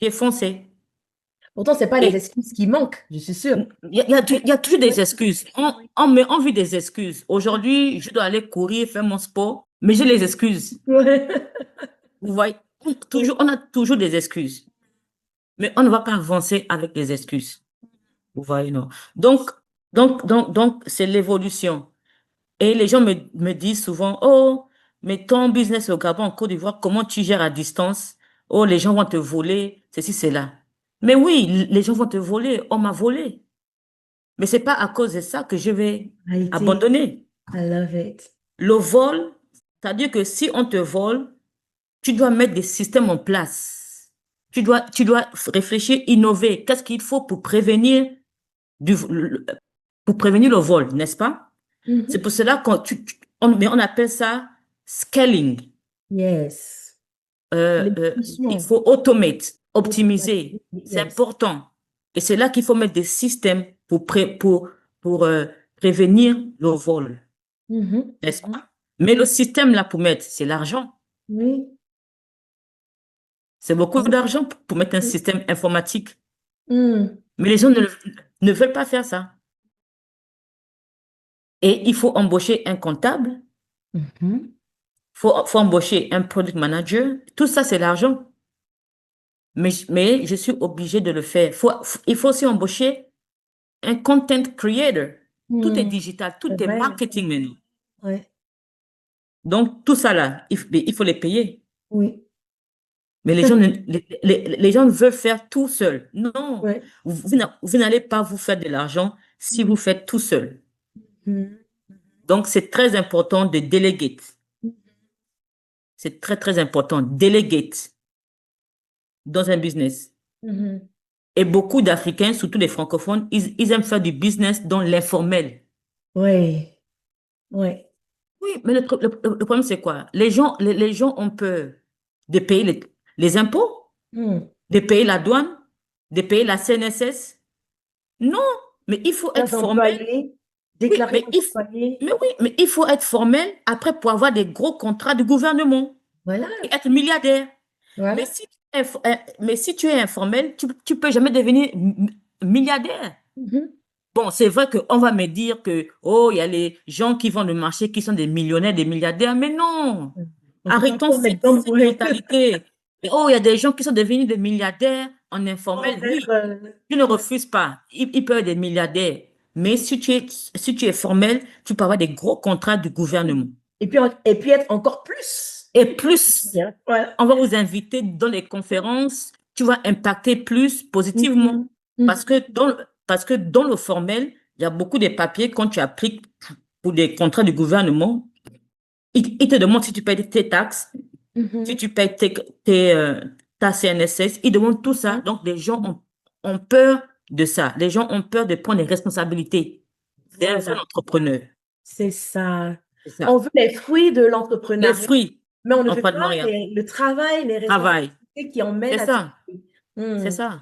j'ai foncé.
Pourtant, c'est pas les
Et
excuses qui manquent, je suis sûre.
il y a toujours
Oui.
des excuses. On met envie des excuses. Aujourd'hui, je dois aller courir, faire mon sport, mais j'ai les excuses.
Ouais.
Vous voyez,
Oui.
on a toujours des excuses. Mais on ne va pas avancer avec les excuses. Vous voyez, non? Donc, c'est l'évolution. Et les gens me disent souvent, oh, mais ton business au Gabon, en Côte d'Ivoire, comment tu gères à distance? Oh, les gens vont te voler, ceci, cela. Mais oui, les gens vont te voler, on m'a volé. Mais c'est pas à cause de ça que je vais
Réalité.
abandonner.
I love it.
Le vol, c'est-à-dire que si on te vole, tu dois mettre des systèmes en place. Tu dois réfléchir, innover. Qu'est-ce qu'il faut du, pour prévenir le vol, n'est-ce pas? C'est
Mhm.
pour cela mais on appelle ça scaling.
Yes.
Il
L'évolution.
faut automate,
Automatique.
optimiser. C'est
Yes.
important. Et c'est là qu'il faut mettre des systèmes pour prévenir le vol,
Mhm.
n'est-ce
Mhm.
pas? Mais le système là pour mettre, c'est l'argent.
Oui.
C'est beaucoup
Oui.
d'argent pour mettre un système informatique.
Mm.
Mais les gens ne veulent pas faire ça. Et il faut embaucher un comptable,
Mhm.
faut embaucher un product manager. Tout ça, c'est l'argent. Mais je suis obligé de le faire. Il faut aussi embaucher un content creator. Tout est
Mm.
digital, tout
C'est
est
vrai.
marketing maintenant.
Ouais.
Donc, tout ça là, il faut les payer.
Oui.
Mais les gens veulent faire tout seul. Non,
Ouais.
vous n'allez pas vous faire de l'argent si vous faites tout seul.
Mhm.
Donc, c'est très important de déléguer. C'est très, très important. Delegate dans un business.
Mhm.
Et beaucoup d'Africains, surtout les francophones, ils aiment faire du business dans l'informel.
Ouais. Ouais.
Oui, mais le problème, c'est quoi? Les gens ont peur de payer les impôts,
Mm.
de payer la douane, de payer la CNSS. Non, mais il faut être
Leurs
formel.
employés,
Oui,
déclarer aux employés.
mais il faut être formel après pour avoir des gros contrats du gouvernement
Voilà.
et être milliardaire. Mais
Voilà.
si tu es informel, tu peux jamais devenir milliardaire.
Mhm.
Bon, c'est vrai qu'on va me dire que, oh, il y a les gens qui vont le marché qui sont des millionnaires, des milliardaires, mais non.
On ne peut pas
Arrêtons
prendre l'exemple
cette
pour eux.
mentalité. Et, oh, il y a des gens qui sont devenus des milliardaires en informel.
Sans
Oui,
être,
je ne
ouais.
refuse pas. Ils peuvent être des milliardaires. Mais si tu es formel, tu peux avoir des gros contrats du gouvernement.
Et puis être encore plus.
Et plus,
Bien. Voilà.
on va vous inviter dans les conférences, tu vas impacter plus positivement.
Mhm. Mhm.
Parce que dans le formel, il y a beaucoup de papiers quand tu appliques pour des contrats du gouvernement. Ils te demandent si tu payes tes taxes, si
Mhm.
tu payes ta CNSS. Ils demandent tout ça. Donc, les gens
Mhm.
ont peur de ça. Les gens ont peur de prendre des responsabilités d'un jeune
Voilà.
entrepreneur.
C'est ça.
C'est
On
ça.
veut les fruits de
Les
l'entrepreneuriat,
fruits,
mais on ne
en
veut pas
rien.
le travail, les
Travail.
responsabilités qui emmènent
C'est
à ces
ça.
fruits.
C'est
Hmm.
ça.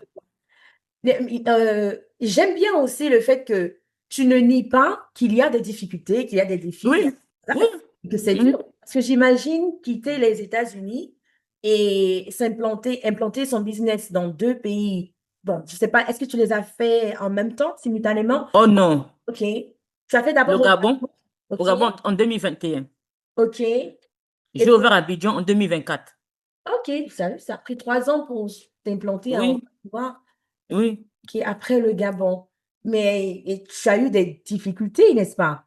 J'aime bien aussi le fait que tu ne nies pas qu'il y a des difficultés, qu'il y a des défis,
Oui. Oui.
que c'est
Mhm.
dur. Parce que j'imagine quitter les États-Unis et implanter son business dans deux pays. Bon, je sais pas, est-ce que tu les as fait en même temps, simultanément?
Oh non.
Ok. Tu as fait
Le
d'abord au
Gabon,
Gabon.
au
Ok.
Gabon en 2021.
Ok. Et
J'ai
puis,
ouvert à Abidjan en 2024.
ok, ça a pris 3 ans pour t'implanter en
Oui,
Côte d'Ivoire,
oui.
qui après le Gabon. Mais et tu as eu des difficultés, n'est-ce pas?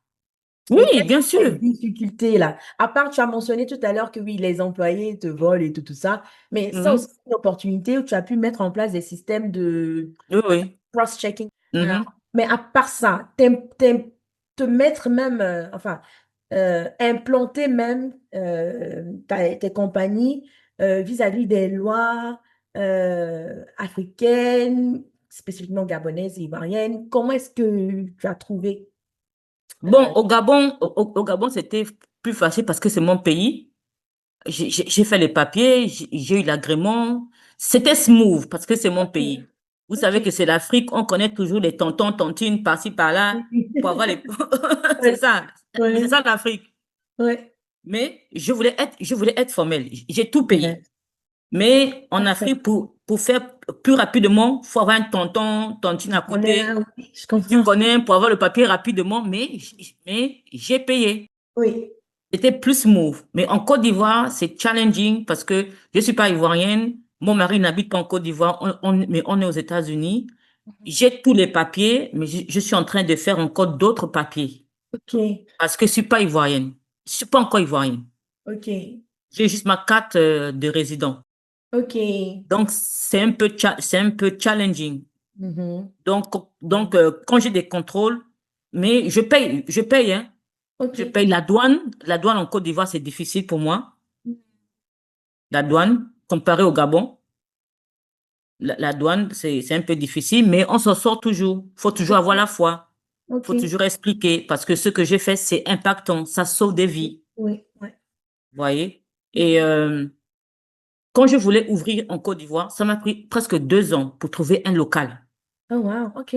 Et
Oui,
quelles
bien
sont les
sûr.
difficultés là? À part, tu as mentionné tout à l'heure que oui, les employés te volent et tout ça, mais ça aussi,
Mhm.
c'est une opportunité où tu as pu mettre en place des systèmes de
Oui, oui.
cross-checking. Alors,
Mhm.
mais à part ça, te mettre même, enfin, implanter même tes compagnies vis-à-vis des lois africaines, spécifiquement gabonaises et ivoiriennes, comment est-ce que tu as trouvé?
Bon, au Gabon, c'était plus facile parce que c'est mon pays. J'ai fait les papiers, j'ai eu l'agrément. C'était smooth parce que c'est mon
Ok,
pays. Vous savez
ok.
que c'est l'Afrique, on connaît toujours les tontons, tontines par-ci, par-là pour avoir les... C'est
Ouais,
ça. Mais c'est
ouais,
ça l'Afrique.
ouais.
Mais je voulais être formel. J'ai tout payé.
Ouais.
Mais en
Parfait.
Afrique, pour faire plus rapidement, il faut avoir un tonton, tontine à
On est
côté.
là, oui, je
Tu
comprends.
connais pour avoir le papier rapidement, mais j'ai payé.
Oui.
C'était plus smooth. Mais en Côte d'Ivoire, c'est challenging parce que je ne suis pas ivoirienne. Mon mari n'habite pas en Côte d'Ivoire, mais on est aux États-Unis. J'ai tous les papiers, mais je suis en train de faire encore d'autres papiers
Ok,
parce que je ne suis pas ivoirienne. Je ne suis pas encore ivoirienne.
ok,
J'ai juste ma carte de résident.
ok.
Donc, c'est un peu challenging.
Mhm.
Donc, quand j'ai des contrôles, mais je paye, hein.
Ok.
Je paye la douane. La douane en Côte d'Ivoire, c'est difficile pour moi. La douane, comparé au Gabon, la douane, c'est un peu difficile, mais on s'en sort toujours. Faut toujours avoir la foi.
Ok.
Faut toujours expliquer parce que ce que j'ai fait, c'est impactant. Ça sauve des vies.
Oui, ouais.
Vous voyez? Et quand je voulais ouvrir en Côte d'Ivoire, ça m'a pris presque 2 ans pour trouver un local.
Oh, wow, ok.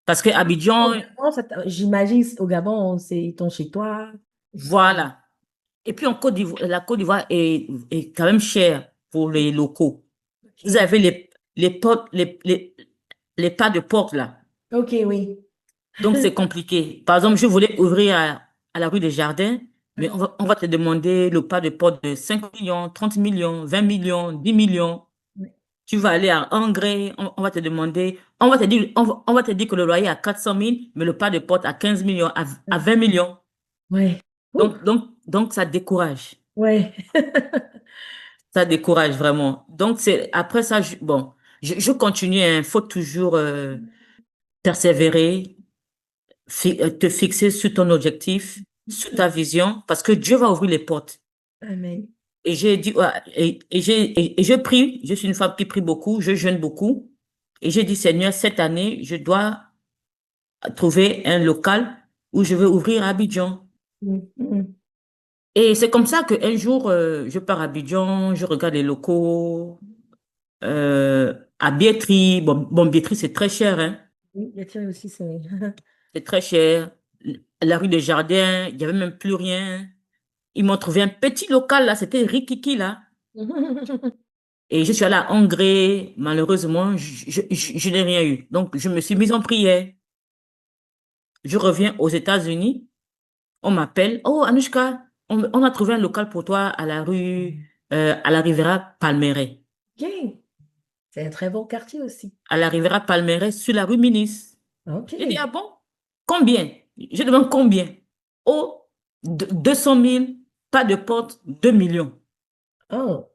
Parce que
Au
Abidjan,
Gabon, j'imagine, au Gabon, c'est ton chez toi.
voilà. Et puis en Côte d'Ivoire, la Côte d'Ivoire est quand même chère pour les locaux. Vous
Ok.
avez les portes, les pas de porte là.
Ok, oui.
Donc c'est compliqué. Par exemple, je voulais ouvrir à la rue des Jardins, mais on va te demander le pas de porte de 5 millions, 30 millions, 20 millions, 10 millions. Tu vas aller à Angers, on va te demander, on va te dire que le loyer est à 400 000, mais le pas de porte à 15 millions, à 20 millions.
Ouais. Ouh,
Donc ça décourage.
ouais.
Ça décourage vraiment. Donc après ça, bon, je continue, il faut toujours persévérer, te fixer sur ton objectif, sur ta vision, parce que Dieu va ouvrir les portes.
Amen.
Et j'ai dit, ouais, et je prie, je suis une femme qui prie beaucoup, je jeûne beaucoup. Et j'ai dit, Seigneur, cette année, je dois trouver un local où je veux ouvrir à Abidjan.
Mm, mm,
Et c'est comme ça qu'un jour, je pars à Abidjan, je regarde les locaux, à Biétry. Bon, Biétry, c'est très cher, hein.
oui, la tienne aussi, c'est.
C'est très cher. La rue des Jardins, il n'y avait même plus rien. Ils m'ont trouvé un petit local, là, c'était Rikiki, là. Et je suis allée à Angers, malheureusement, je n'ai rien eu. Donc, je me suis mise en prière. Je reviens aux États-Unis, on m'appelle, oh, Anushka, on a trouvé un local pour toi à la Riviera Palmeraie.
Ok. C'est un très bon quartier aussi.
À la Riviera Palmeraie, sur la rue Minis.
Ok.
J'ai dit, ah bon? Combien? Je demande combien? Oh, 200 000, pas de porte, 2 millions.
Oh,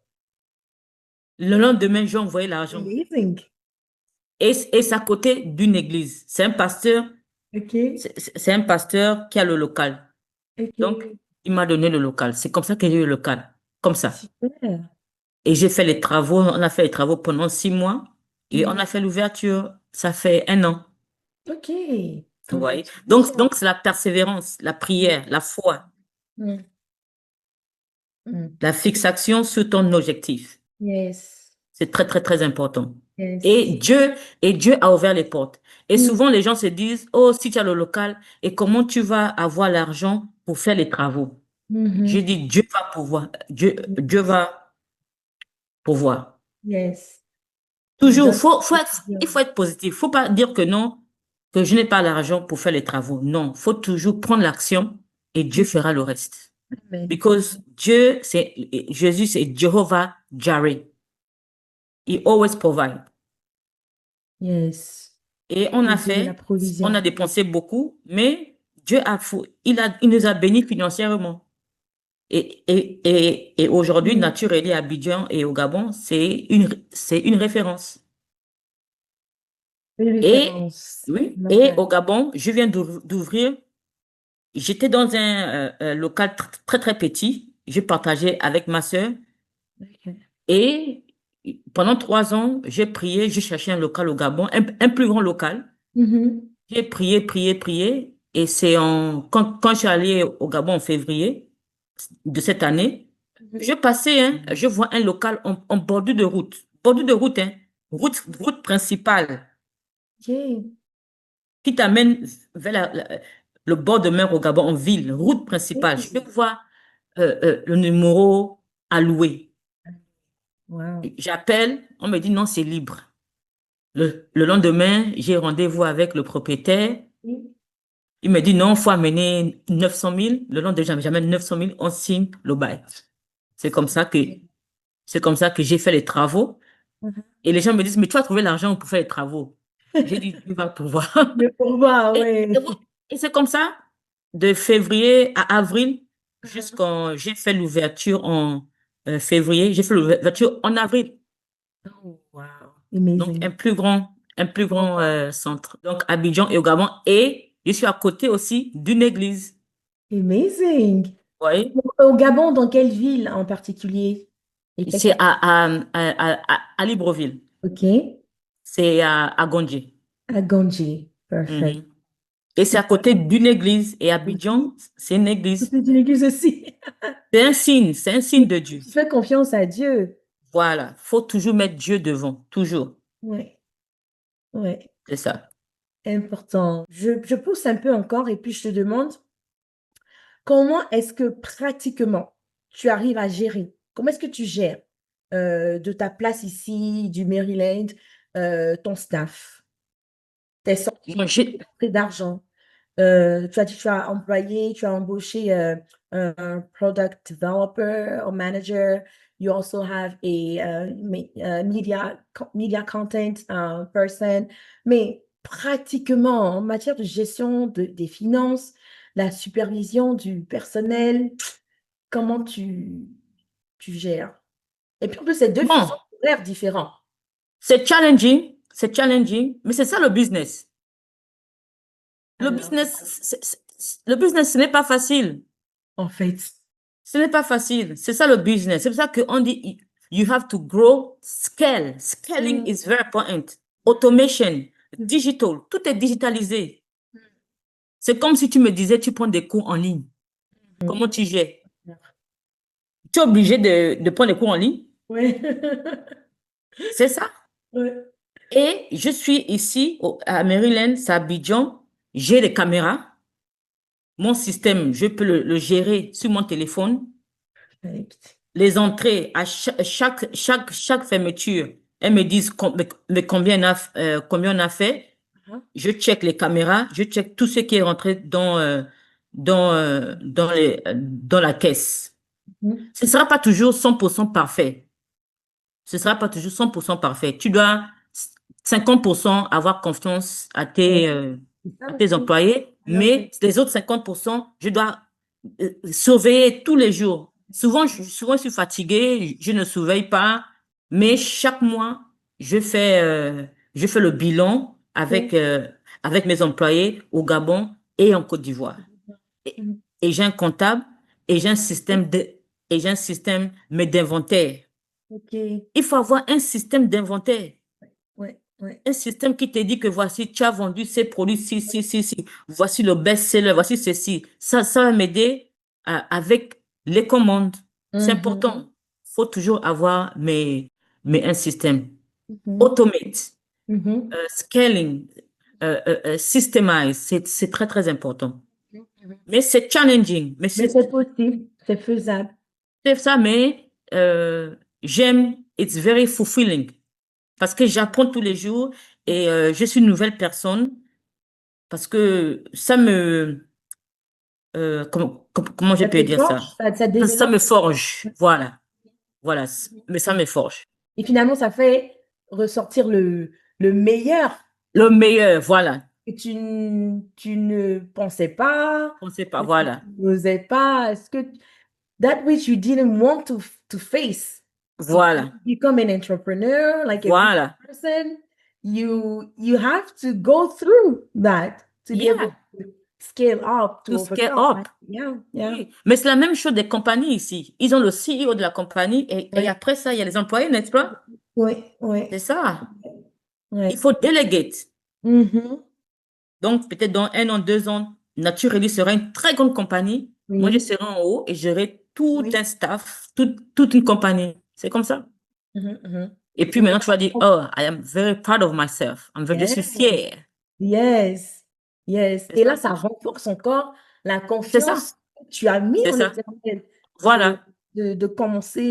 Le lendemain, j'ai envoyé l'argent.
amazing.
Et c'est à côté d'une église. C'est un pasteur,
Ok.
c'est un pasteur qui a le local. Donc,
Ok.
il m'a donné le local. C'est comme ça que j'ai eu le local. Comme ça.
Super.
Et j'ai fait les travaux. On a fait les travaux pendant 6 mois. Et on
Mhm.
a fait l'ouverture. Ça fait un an.
Ok.
Vous voyez?
Congratulations.
Donc c'est la persévérance, la prière, la foi,
Mm, mm.
la fixation sur ton objectif.
Yes.
C'est très, très, très important. Et
Yes.
Dieu, et Dieu a ouvert les portes. Et
Mm,
souvent, les gens se disent, oh, si tu as le local, et comment tu vas avoir l'argent pour faire les travaux? Je
mhm.
dis, Dieu va pouvoir. Dieu va pouvoir.
Yes. Il
Toujours,
donne
il
bien.
faut être positif. Faut pas dire que non, que je n'ai pas l'argent pour faire les travaux. Non, faut toujours prendre l'action et Dieu fera le reste.
Amen.
Because Jésus, c'est Jehovah Jireh. He always provide.
Yes.
Et
Et Dieu est la
on a
provision.
dépensé beaucoup, mais il nous a bénis financièrement. Et aujourd'hui,
Mm.
Naturel à Abidjan et au Gabon, c'est une référence.
Une
Et
référence
oui, et
locale.
au Gabon, je viens d'ouvrir, j'étais dans un local très, très petit. Je partageais avec ma sœur
Ok.
et pendant 3 ans, j'ai prié, j'ai cherché un local au Gabon, un plus grand local.
Mhm.
J'ai prié, prié, prié. Et quand je suis allée au Gabon en février de cette année, je passais, hein, je vois un local en bordure de route. Bordure de route, hein, route principale
Ok.
qui t'amène vers le bord de mer au Gabon, en ville, route principale. Je
Ok.
vois le numéro alloué.
Wow.
J'appelle, on me dit non, c'est libre. Le lendemain, j'ai rendez-vous avec le propriétaire.
Oui.
Il me dit non, il faut amener 900 000. Le lendemain, j'amène 900 000, on signe le bail. C'est comme ça que, c'est comme ça que j'ai fait les travaux.
Mhm.
Et les gens me disent, mais tu as trouvé l'argent pour faire les travaux. J'ai dit, il va pouvoir.
Le pourboire,
Et,
oui.
et bon, et c'est comme ça, de février à avril,
Mhm.
j'ai fait l'ouverture en février, j'ai fait l'ouverture en avril.
Oh, wow.
Donc,
Amazing.
un plus grand centre. Donc, Abidjan et au Gabon. Et je suis à côté aussi d'une église.
Amazing.
Vous voyez?
Au Gabon, dans quelle ville en particulier? Et quel
Ici
quartier?
à Libreville.
Ok.
C'est à Gondji.
À Gandji. Perfect.
Mhm. Et c'est à côté d'une église. Et Abidjan, c'est une église.
C'est une église aussi.
C'est un signe de Dieu.
Tu fais confiance à Dieu.
Voilà. Faut toujours mettre Dieu devant. Toujours.
Ouais, ouais.
C'est ça.
Important. Je pousse un peu encore et puis je te demande, comment est-ce que pratiquement tu arrives à gérer? Comment est-ce que tu gères de ta place ici, du Maryland, ton staff, tes sorties,
Moi,
tes rentrées d'argent? Tu as dit que tu as employé, tu as embauché un product developer or manager. You also have a media content person. Mais pratiquement, en matière de gestion des finances, la supervision du personnel, comment tu gères? Et puis en plus, c'est deux
bon,
fuseaux horaires différents,
c'est challenging, mais c'est ça le business. Le
alors,
business, le business, ce n'est pas facile.
en fait.
Ce n'est pas facile. C'est ça le business. C'est pour ça qu'on dit, you have to grow scale. Scaling
Mm,
is very important. Automation, digital, tout est digitalisé. C'est comme si tu me disais, tu prends des cours en ligne.
mm.
Comment tu gères? Tu es obligé de prendre des cours en ligne.
Ouais.
C'est ça.
Ouais.
Et je suis ici à Maryland, c'est à Abidjan. J'ai les caméras. Mon système, je peux le gérer sur mon téléphone.
Perfect.
Les entrées, à chaque fermeture, elles me disent mais combien on a fait.
Uh-huh.
Je check les caméras, je check tout ce qui est rentré dans la caisse.
Mhm.
Ce ne sera pas toujours 100% parfait. Ce ne sera pas toujours 100% parfait. Tu dois 50% avoir confiance
Ouais. C'est ça
à tes
aussi.
employés,
Alors,
mais les autres 50%, je dois surveiller tous les jours. Souvent, je suis fatiguée, je ne surveille pas, mais chaque mois, je fais le bilan
ouais.
avec mes employés au Gabon et en Côte d'Ivoire. Et,
Mhm.
et j'ai un comptable et j'ai un système mais d'inventaire.
Ok.
Il faut avoir un système d'inventaire.
Ouais, ouais.
Un système qui te dit que voici, tu as vendu ces produits, si. Voici le best-seller, voici ceci. Ça va m'aider avec les commandes. C'est
Mhm.
important. Il faut toujours avoir un système.
Mhm.
Automate,
Mhm.
scaling, systemize, c'est très, très important.
Mhm.
Mais c'est challenging.
Mais c'est possible, c'est faisable.
C'est ça, mais j'aime, it's very fulfilling. Parce que j'apprends tous les jours et je suis une nouvelle personne parce que comment je
Ça
peux
te
dire
forge,
ça?
ça
Ça me
développe.
forge, voilà, mais ça me forge.
Et finalement, ça fait ressortir le meilleur
Le meilleur, voilà,
que tu ne pensais pas,
on sait pas,
que tu
voilà,
n'osais pas. Est-ce que that which you didn't want to face? If you
voilà,
become an entrepreneur, like a business
voilà,
person, you have to go through that to be able
yeah,
to scale up, to
to scale
overcome.
up.
Yeah, yeah.
Oui, mais c'est la même chose des compagnies ici. Ils ont le CEO de la compagnie et
Oui,
après ça, il y a les employés, n'est-ce pas?
oui,
C'est
oui,
ça. Il
oui.
faut déléguer.
Mhm.
Donc, peut-être dans 1 an, 2 ans, Natureli sera une très grande compagnie. Moi, je
Oui,
serai en haut et j'aurai tout
oui.
un staff, toute une compagnie. C'est comme ça.
Mhm, mhm.
Et puis maintenant, tu vas dire, oh, I am very proud of myself. Je
Yes,
suis fière.
yes, yes.
C'est
Et là,
ça.
ça renforce encore la
C'est ça.
confiance que tu as mis
C'est
en
ça.
Éternel de,
Voilà.
de commencer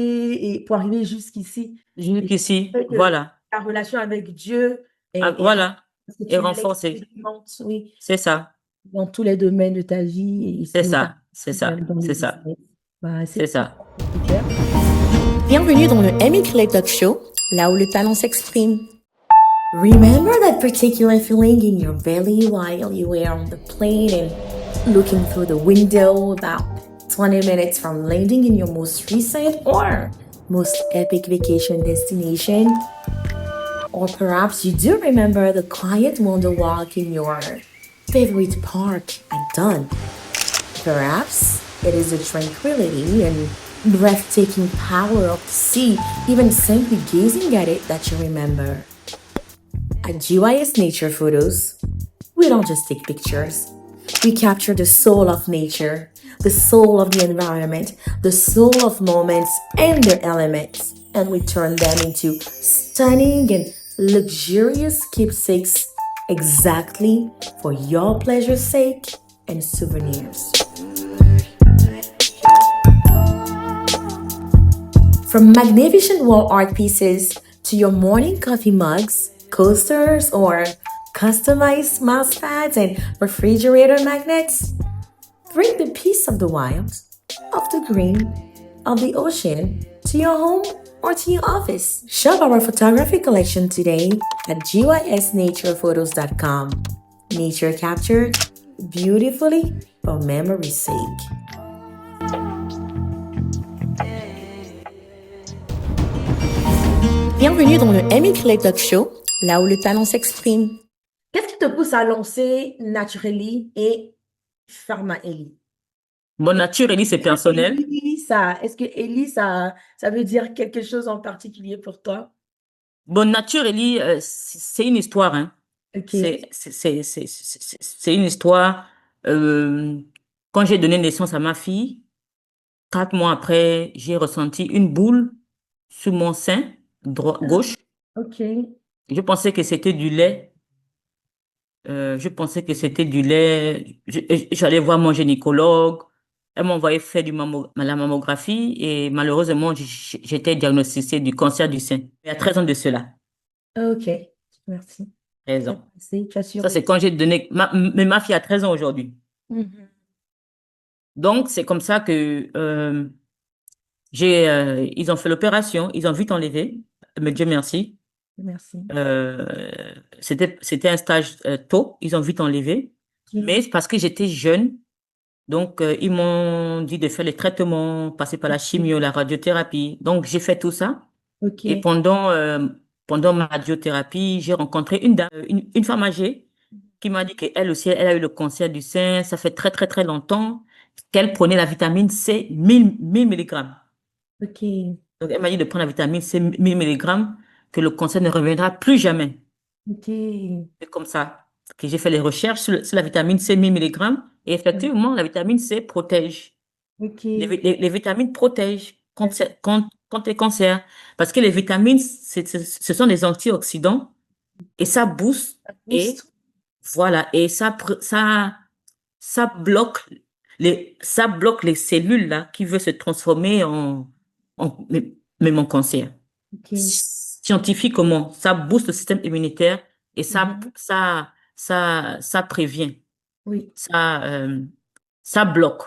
et pour arriver jusqu'ici. Et c'est
Jusqu'ici.
vrai que
Voilà.
ta relation avec Dieu
Ah,
est
voilà.
parce que
Et
tu
renforcer.
l'expérimentes, oui,
C'est ça.
dans tous les domaines de ta vie
C'est
et notamment
ça. C'est ça.
même dans le
C'est ça.
business. Bah,
C'est
c'est
ça.
super.
Bienvenue dans le Amy Clay Talk Show, là où le talent s'exprime. Remember that particular feeling in your belly while you were on the plane and looking through the window about 20 minutes from landing in your most recent or most epic vacation destination? Or perhaps you do remember the quiet wonder walk in your favorite park at dawn. Perhaps it is the tranquility and breathtaking power of the sea, even simply gazing at it, that you remember. At GYS Nature Photos, we don't just take pictures. We capture the soul of nature, the soul of the environment, the soul of moments and their elements, and we turn them into stunning and luxurious keepsakes exactly for your pleasure's sake and souvenirs. From magnificent wall art pieces to your morning coffee mugs, coasters, or customized mouse pads and refrigerator magnets, bring the peace of the wild, of the green, of the ocean to your home or to your office. Shop our photography collection today at gysnaturephotos.com. Nature captured beautifully for memory's sake. Bienvenue dans le Amy Clay Talk Show, là où le talent s'exprime.
Qu'est-ce qui te pousse à lancer Naturally et Pharma Ellie?
Bon, Naturally, c'est personnel.
Est-ce que Ellie, ça veut dire quelque chose en particulier pour toi?
Bon, Naturally, c'est une histoire, hein.
Ok.
C'est une histoire. Quand j'ai donné naissance à ma fille, 4 mois après, j'ai ressenti une boule sur mon sein gauche.
Ok.
Je pensais que c'était du lait. Je pensais que c'était du lait. J'allais voir mon gynécologue. Elle m'envoyait faire la mammographie et malheureusement, j'étais diagnostiquée du cancer du sein. Il y a 13 ans de cela.
Ok. Merci.
13 ans.
Tu as su.
Ça, c'est quand j'ai donné. Mais ma fille a 13 ans aujourd'hui.
Mhm.
Donc, c'est comme ça que ils ont fait l'opération. Ils ont vite enlevé. Mais Dieu merci.
Merci.
C'était un stage tôt. Ils ont vite enlevé.
Ok.
Mais c'est parce que j'étais jeune. Donc, ils m'ont dit de faire les traitements, passer par la chimio, la radiothérapie. Donc, j'ai fait tout ça.
Ok.
Et pendant ma radiothérapie, j'ai rencontré une dame, une femme âgée qui m'a dit qu'elle aussi, elle a eu le cancer du sein. Ça fait très, très, très longtemps qu'elle prenait la vitamine C 1000 mg.
Ok.
Donc, elle m'a dit de prendre la vitamine C 1000 mg, que le cancer ne reviendra plus jamais.
Ok.
C'est comme ça que j'ai fait les recherches sur la vitamine C 1000 mg. Et effectivement, la vitamine C protège.
Ok.
Les vitamines protègent contre les cancers. Parce que les vitamines, ce sont des antioxydants et ça booste et
Boost.
voilà, et ça bloque ça bloque les cellules là qui veulent se transformer en même en cancer.
Ok.
Scientifiquement, ça booste le système immunitaire et
Mhm.
ça prévient,
Oui.
ça bloque.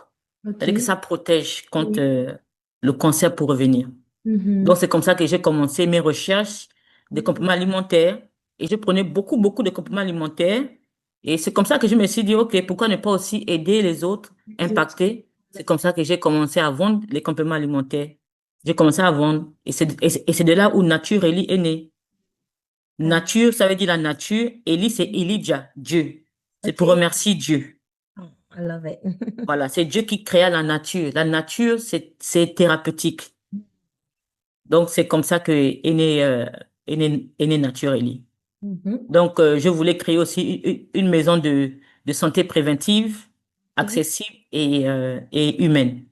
Ok.
C'est-à-dire que ça protège contre
Oui.
le cancer pour revenir. Donc,
Mhm.
c'est comme ça que j'ai commencé mes recherches des compléments alimentaires et je prenais beaucoup, beaucoup de compléments alimentaires. Et c'est comme ça que je me suis dit, OK, pourquoi ne pas aussi aider les autres
Les autres.
impactés? C'est comme ça que j'ai commencé à vendre les compléments alimentaires. J'ai commencé à vendre et c'est de là où Nature Eli est née.
Ah,
Nature, ça veut dire la nature. Eli, c'est Elijah, Dieu. C'est pour
ok.
remercier Dieu.
Oh, I love it.
Voilà, c'est Dieu qui créa la nature. La nature, c'est thérapeutique. Donc, c'est comme ça que est né Nature Eli.
Mhm.
Donc, je voulais créer aussi une maison de santé préventive,
Ok.
accessible et humaine.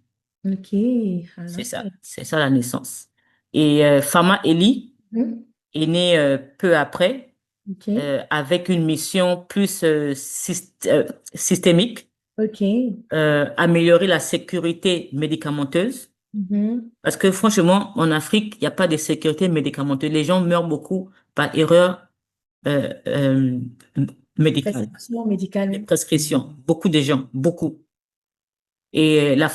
Ok. I
C'est
love
ça,
it.
c'est ça la naissance. Et Pharma Eli
Mhm.
est né peu après
Ok.
avec une mission plus systémique,
Ok.
améliorer la sécurité médicamenteuse.
Mhm.
Parce que franchement, en Afrique, il n'y a pas de sécurité médicamenteuse. Les gens meurent beaucoup par erreur euh, euh, médicale.
Prescription
Les
médicale.
prescriptions, beaucoup de gens, beaucoup. Et la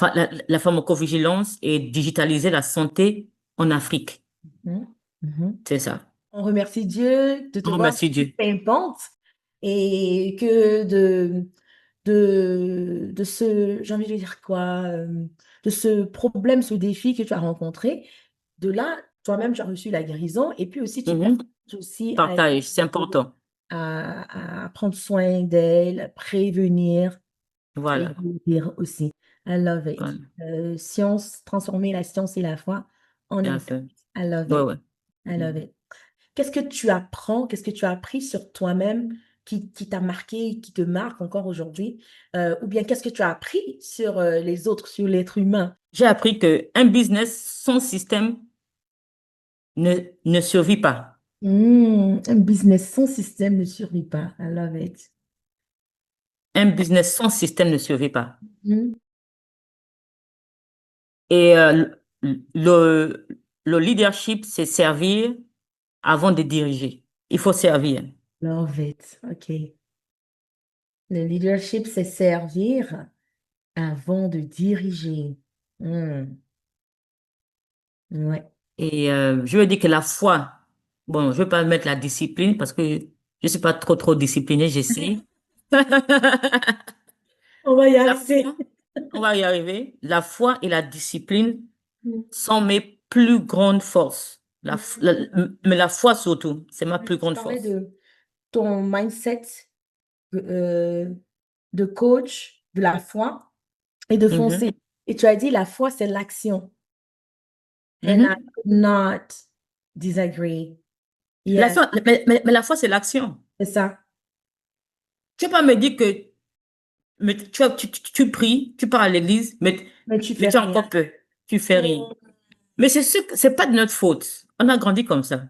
pharmacovigilance et digitaliser la santé en Afrique.
Mhm. Mhm.
C'est ça.
On remercie Dieu de te
On
voir
remercie Dieu.
pimpante et que de ce, j'ai envie de dire quoi, de ce problème, ce défi que tu as rencontré. De là, toi-même, tu as reçu la guérison et puis aussi tu
Mhm.
partages aussi
Partage, c'est important.
à prendre soin d'elle, prévenir. Et
Voilà.
dire aussi. I love it.
Voilà.
Science, transformer la science et la foi en
Bien
impact.
sûr.
I love
Ouais,
it.
ouais.
I love
Mhm.
it. Qu'est-ce que tu apprends, qu'est-ce que tu as appris sur toi-même qui t'a marqué, qui te marque encore aujourd'hui? Ou bien qu'est-ce que tu as appris sur les autres, sur l'être humain?
J'ai appris que un business sans système ne survit pas.
Un business sans système ne survit pas. I love it.
Un business sans système ne survit pas.
Hmm,
Et le, le leadership, c'est servir avant de diriger. Il faut servir.
love it. OK. Le leadership, c'est servir avant de diriger. Hmm, ouais.
Et je veux dire que la foi, bon, je ne veux pas mettre la discipline parce que je ne suis pas trop disciplinée, j'essaie.
On va y
La
arriver.
foi, on va y arriver. La foi et la discipline
Hmm.
sont mes plus grandes forces. Mais la foi surtout, c'est ma plus
Tu
grande
parlais
force.
de ton mindset euh, de coach, de la foi et de
Mhm,
foncer. Et tu as dit la foi, c'est l'action. And I
mhm.
could not disagree.
La
Yes,
foi, mais la foi, c'est l'action.
c'est ça.
Tu ne peux pas me dire que tu pries, tu pars à l'église,
Mais tu
mais
fais
tu as
rien.
encore peur. Tu fais rien.
Mm.
Mais c'est pas de notre faute. On a grandi comme ça.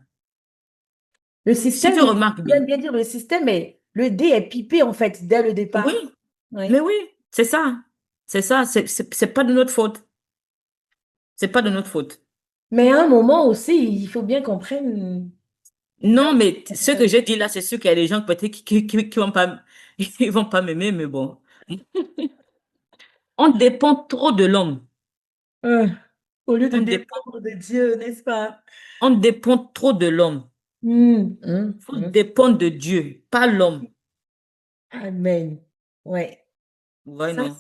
Le
Si
système,
tu remarques bien.
j'aime bien dire le système, mais le dé est pipé en fait dès le
Oui,
départ.
mais
Oui.
oui, c'est ça. C'est ça. C'est pas de notre faute. C'est pas de notre faute.
Mais à un moment aussi, il faut bien qu'on prenne.
Non, mais ce que je dis là, c'est sûr qu'il y a des gens peut-être qui vont pas, ils vont pas m'aimer, mais bon. On dépend trop de l'homme.
Euh, Au lieu de
On dépend,
dépendre de Dieu, n'est-ce pas?
on dépend trop de l'homme. Il faut
Mm.
dépendre de Dieu, pas l'homme.
Amen. Ouais.
Ouais,
Ça,
non.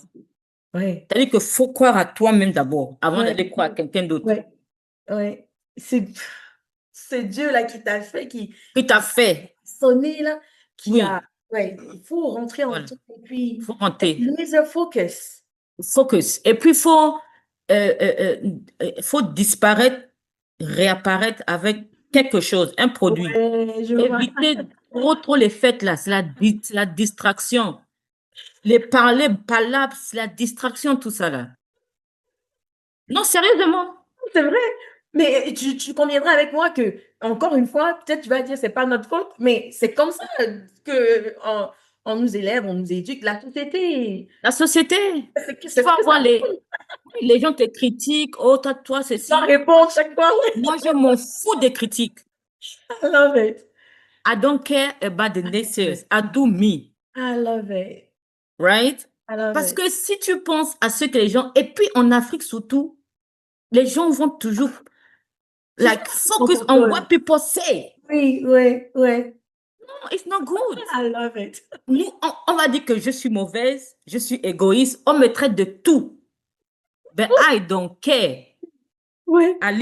ouais.
C'est-à-dire qu'il faut croire à toi-même d'abord, avant
Ouais.
d'aller croire à quelqu'un d'autre.
Ouais. Ouais. C'est c'est Dieu là qui t'a fait,
Qui t'a
qui
fait?
sonné là, qui a.
Oui,
Ouais, il faut rentrer en
voilà.
toi et
Il
puis
faut
être
monter.
laser focus.
Focus. Et puis, faut disparaître, réapparaître avec quelque chose, un produit.
Ouais, je vois.
Éviter trop les fêtes là, c'est la distraction. Les parler palabres, c'est la distraction, tout ça là. Non, sérieusement.
C'est vrai. Mais tu conviendras avec moi que, encore une fois, peut-être tu vas dire c'est pas notre faute, mais c'est comme ça que on nous élève, on nous éduque. La société,
La société,
c'est
tu
ce
vas
que ça
voir les gens te critiquent, oh, toi,
doit
ceci.
répondre chaque fois. Ouais.
Moi, je m'en fous des critiques.
I love it.
I don't care about the naysayers. I do me,
I love it.
right?
I love
Parce
it.
que si tu penses à ce que les gens, et puis en Afrique surtout, les gens vont toujours
Tu sais,
like
on
focus on what
contrôle.
people say.
Oui, oui, oui.
No, it's not good.
I love it.
Nous, on va dire que je suis mauvaise, je suis égoïste, on me traite de tout. But I don't care.
Oui.
I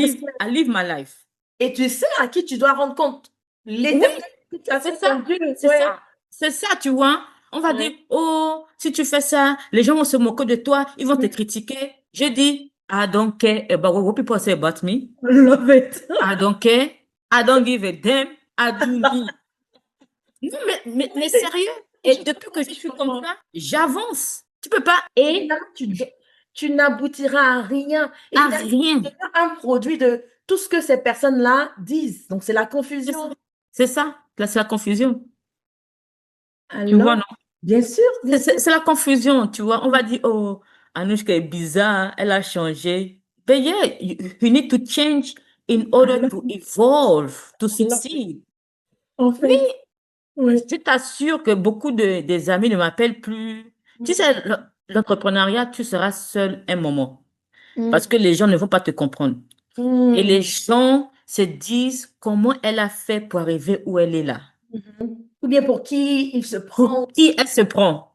live my life.
Et tu sais à qui tu dois rendre compte.
Oui,
L'éternel que tu as
c'est
fait
ça.
ton Dieu.
C'est
Ouais.
ça. C'est ça, tu vois. On va dire,
Ouais.
oh, si tu fais ça, les gens vont se moquer de toi, ils vont te
Oui.
critiquer. Je dis, I don't care about what people say about me.
Love it.
I don't care. I don't give a damn. I do me. Non, mais sérieux. Et depuis que je
Je
suis comme
comprends.
ça, j'avance. Tu peux pas. Et
Finalement, tu n'aboutiras à rien. Et
à
finalement,
rien.
tu seras un produit de tout ce que ces personnes-là disent. Donc, c'est la
C'est ça.
confusion.
C'est ça. Là, c'est la confusion. Tu vois,
Alors,
non?
bien sûr, bien sûr.
C'est la confusion, tu vois. On va dire, oh, Anouchka est bizarre, elle a changé. But yeah, you need to change in order
Alors,
to evolve, to
alors,
succeed.
en
Oui,
fait, oui.
je t'assure que beaucoup des amis ne m'appellent plus. Tu sais, l'entrepreneuriat, tu seras seul un moment
Mm,
parce que les gens ne vont pas te comprendre. Et les
mm,
gens se disent comment elle a fait pour arriver où elle est là.
mhm. Ou bien pour qui il se
Pour
prend
qui
aussi.
elle se prend?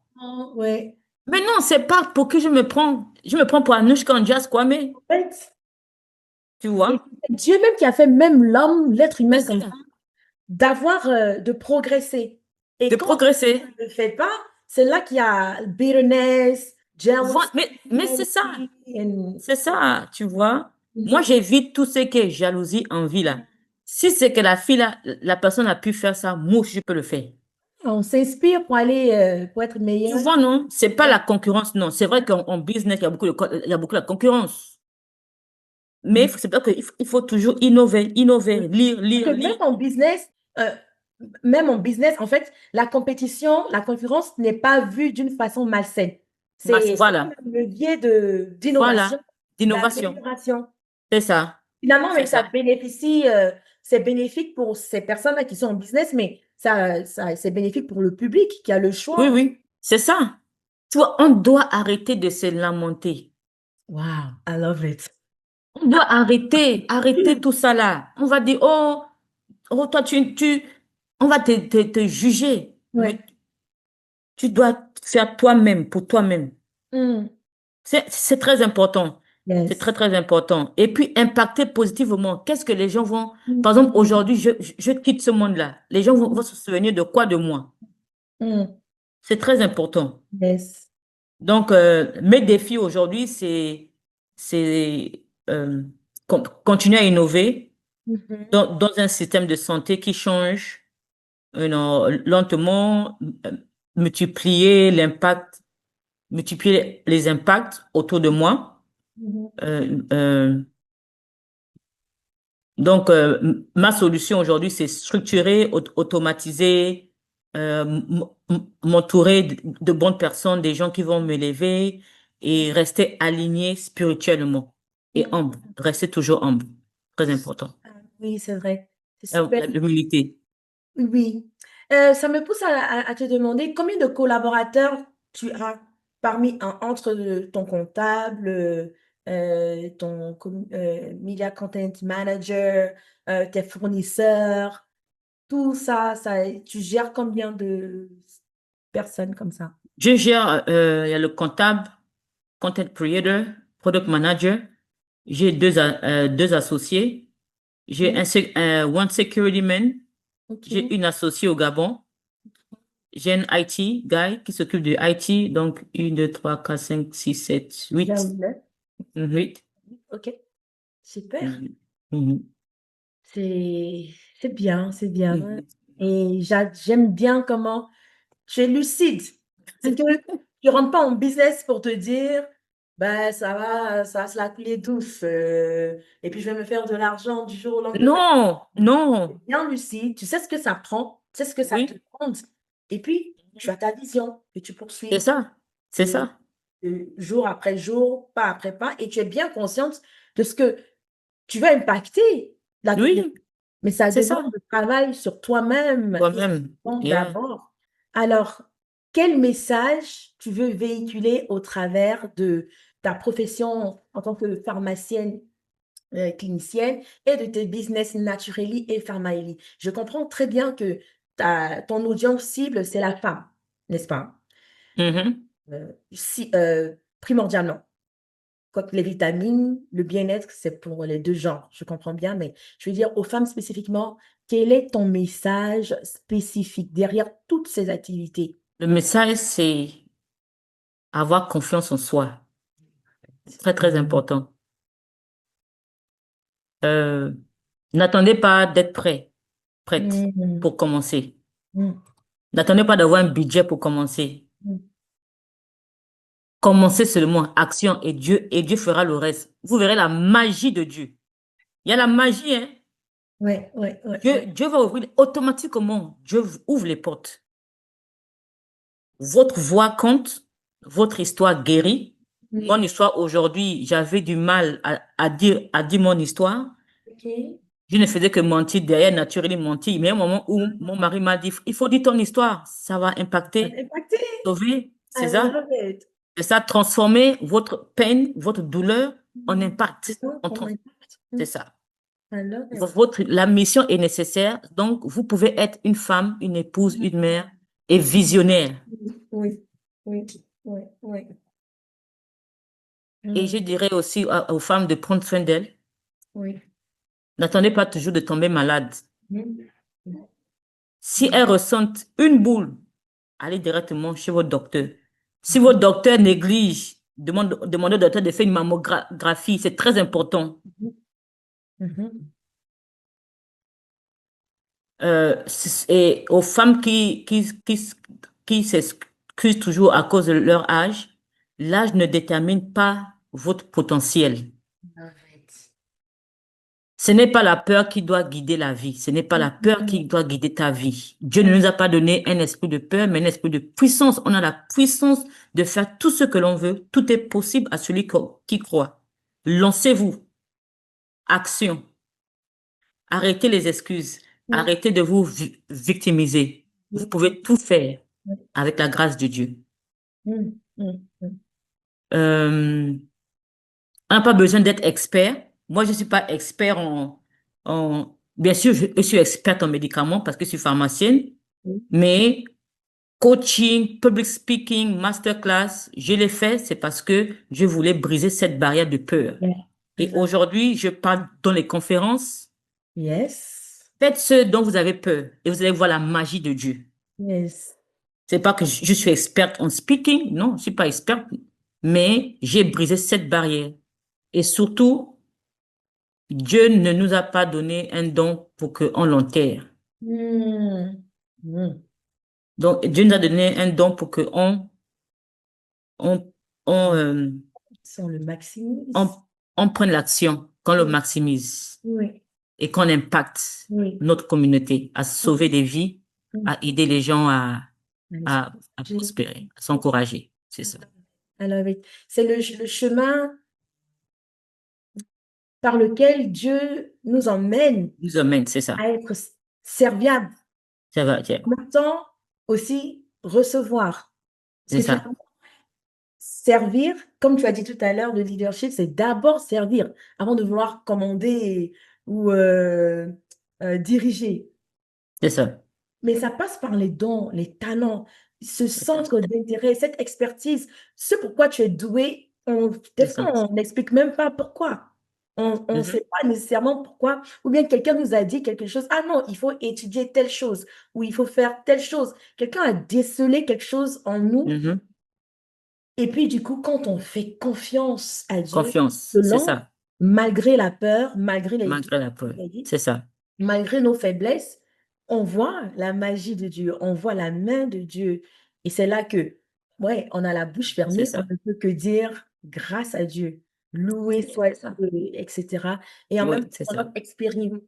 Ouais.
Mais non, c'est pas pour qui je me prends. Je me prends pour Anouchka Andjas Kwame,
En fait,
tu
et
vois?
c'est Dieu même qui a fait même l'homme, l'être
C'est
humain comme ça,
ça,
d'avoir, de progresser.
de
Et quand
progresser.
tu ne le fais pas, c'est là qu'il y a bitterness, jealousy,
Mais c'est ça.
and...
C'est ça, tu vois. Moi, j'évite tout ce qui est jalousie, envie, là. Si c'est que la fille, là, la personne a pu faire ça, moi aussi, je peux le faire.
On s'inspire pour aller, pour être
Tu
meilleur.
vois, non? C'est pas la concurrence, non. C'est vrai qu'en business, il y a beaucoup de concurrence. Mais c'est pas il faut toujours innover, innover, lire,
Parce
lire,
que
lire.
euh, même en business, en fait, la compétition, la concurrence n'est pas vue d'une façon malsaine. C'est comme
Voilà,
un levier d'innovation,
voilà, d'innovation.
d'amélioration.
C'est ça,
Finalement,
c'est
même
ça.
ça bénéficie, c'est bénéfique pour ces personnes-là qui sont en business, mais c'est bénéfique pour le public qui a le
Oui,
choix.
oui, c'est ça. Tu vois, on doit arrêter de se lamenter.
Wow, I love it.
On doit arrêter tout ça là. On va dire, oh, toi, on va te juger.
Ouais.
Mais tu dois faire toi-même, pour toi-même.
Mm.
C'est très important. C'est très,
Yes.
très important. Et puis, impacter positivement. Qu'est-ce que les gens vont... Par exemple,
Mm.
aujourd'hui, je quitte ce monde-là. Les gens vont se souvenir de quoi de moi?
Mm.
C'est très important.
Yes.
Donc, mes défis aujourd'hui, c'est continuer à innover
Mhm.
dans un système de santé qui change non, lentement, multiplier l'impact, multiplier les impacts autour de moi.
Mhm.
Euh, euh, donc, ma solution aujourd'hui, c'est structurer, automatiser, m'entourer de bonnes personnes, des gens qui vont me lever et rester aligné spirituellement et
Mm.
humble, rester toujours humble. Très important.
Ah, oui, c'est vrai. C'est super.
L'humilité.
Oui. Ça me pousse à te demander combien de collaborateurs tu as entre ton comptable, ton media content manager, tes fournisseurs, tout ça, tu gères combien de personnes comme ça?
Je gère, il y a le comptable, content creator, product manager. J'ai deux associés. J'ai
Ok.
one security man. J'ai
Ok.
une associée au Gabon. J'ai un IT guy qui s'occupe du IT. Donc, 1, 2, 3, 4, 5, 6, 7,
Bien,
8.
oui.
8.
Ok. Super.
Mhm. Mhm.
C'est, c'est bien, c'est bien.
Mhm.
Et j'aime bien comment tu es lucide. C'est que tu rentres pas en business pour te dire, ben, ça va se la couler douce. Et puis, je vais me faire de l'argent du jour au lendemain.
Non,
Tu es
non.
bien lucide. Tu sais ce que ça prend. Tu sais ce que ça te
Oui,
prend. Et puis, tu as ta vision que tu
c'est
poursuis
ça. C'est
et,
ça.
jour après jour, pas après pas. Et tu es bien consciente de ce que tu veux impacter la communauté.
Oui,
Mais ça
c'est
demande
ça.
de travail sur toi-même et ça
Toi-même.
demande
Yeah.
d'abord. Alors, quel message tu veux véhiculer au travers de ta profession en tant que pharmacienne, clinicienne et de tes business Natureli et Pharmaeli? Je comprends très bien que ton audience cible, c'est la femme, n'est-ce pas?
Mhm.
Primordialement. Quoique les vitamines, le bien-être, c'est pour les deux genres, je comprends bien, mais je veux dire aux femmes spécifiquement, quel est ton message spécifique derrière toutes ces activités?
Le message, c'est avoir confiance en soi. C'est très, très important. Euh, N'attendez pas d'être prête
Mm,
pour commencer.
mm,
N'attendez pas d'avoir un budget pour commencer.
mm.
Commencez seulement, action et Dieu fera le reste. Vous verrez la magie de Dieu. Il y a la magie, hein.
Ouais, ouais, ouais, ouais.
Dieu va ouvrir automatiquement. Dieu ouvre les portes. Votre voix compte, votre histoire guérit. Mon
Mm.
histoire aujourd'hui, j'avais du mal à dire mon histoire.
Ok.
Je ne faisais que mentir derrière, naturellement mentir. Mais il y a un moment où mon mari m'a dit, il faut dire ton histoire. Ça va impacter,
Impacté.
sauver.
I
C'est ça.
love it.
C'est ça, transformer votre peine, votre douleur en
C'est
impact.
ça, ton impact.
C'est ça.
I love it.
La mission est nécessaire. Donc, vous pouvez être une femme, une épouse,
Mm.
une mère et visionnaire.
Oui, oui, oui, oui.
Et je
Mm.
dirais aussi aux femmes de prendre soin d'elles.
Oui.
N'attendez pas toujours de tomber malade.
Mm.
Si elles ressentent une boule, allez directement chez votre docteur. Si votre docteur néglige, demandez au docteur de faire une mammographie, c'est très important.
Mhm. Mhm.
Et aux femmes qui s'excusent toujours à cause de leur âge, l'âge ne détermine pas votre potentiel.
Love it.
Ce n'est pas la peur qui doit guider la vie. Ce n'est pas la peur qui
Mhm.
doit guider ta vie. Dieu ne nous a pas donné un esprit de peur, mais un esprit de puissance. On a la puissance de faire tout ce que l'on veut. Tout est possible à celui qui croit. Lancez-vous. Action. Arrêtez les excuses.
Mhm.
Arrêtez de vous victimiser. Vous pouvez tout faire
Mhm.
avec la grâce de Dieu.
Mhm. Mhm.
Euh, on n'a pas besoin d'être expert. Moi, je ne suis pas expert bien sûr, je suis experte en médicaments parce que je suis pharmacienne,
Mhm.
mais coaching, public speaking, masterclass, je l'ai fait, c'est parce que je voulais briser cette barrière de peur.
Yeah. I
Et
love.
aujourd'hui, je parle dans les conférences.
Yes.
Faites ce dont vous avez peur et vous allez voir la magie de Dieu.
Yes.
C'est pas que je suis experte en speaking, non, je ne suis pas experte, mais j'ai brisé cette barrière. Et surtout, Dieu ne nous a pas donné un don pour qu'on l'enterre.
Mhm. Mhm.
Donc, Dieu nous a donné un don pour qu'on on, on, euh,
Si on le maximise.
on, on prenne l'action, qu'on le
Oui.
maximise
Oui.
et qu'on impacte
Oui.
notre communauté à sauver des vies,
Mhm.
à aider les gens
Allez,
à prospérer, à s'encourager. C'est ça.
I love it. C'est le chemin par lequel Dieu nous emmène
Nous amène, c'est ça.
à être serviable,
Ça va, tiens.
en même temps aussi recevoir. Parce
C'est
que
ça.
finalement, servir, comme tu as dit tout à l'heure, le leadership, c'est d'abord servir avant de vouloir commander ou diriger.
C'est ça.
Mais ça passe par les dons, les talents, ce
C'est ça.
centre d'intérêt, cette expertise, ce pourquoi tu es doué. Des
C'est ça.
fois, on n'explique même pas pourquoi. On ne
Mhm.
sait pas nécessairement pourquoi. Ou bien quelqu'un nous a dit quelque chose. Ah non, il faut étudier telle chose ou il faut faire telle chose. Quelqu'un a décelé quelque chose en nous.
Mhm.
Et puis, du coup, quand on fait confiance à Dieu,
Confiance, c'est
selon,
ça.
malgré la peur, malgré les doutes,
Malgré la peur.
tu as dit,
C'est ça.
malgré nos faiblesses, on voit la magie de Dieu, on voit la main de Dieu. Et c'est là que, ouais, on a la bouche
C'est
fermée, on
ça.
ne peut que dire grâce à Dieu, loué soit
C'est ça.
Dieu, etc. Et en
Oui,
même temps,
c'est
dans
ça.
notre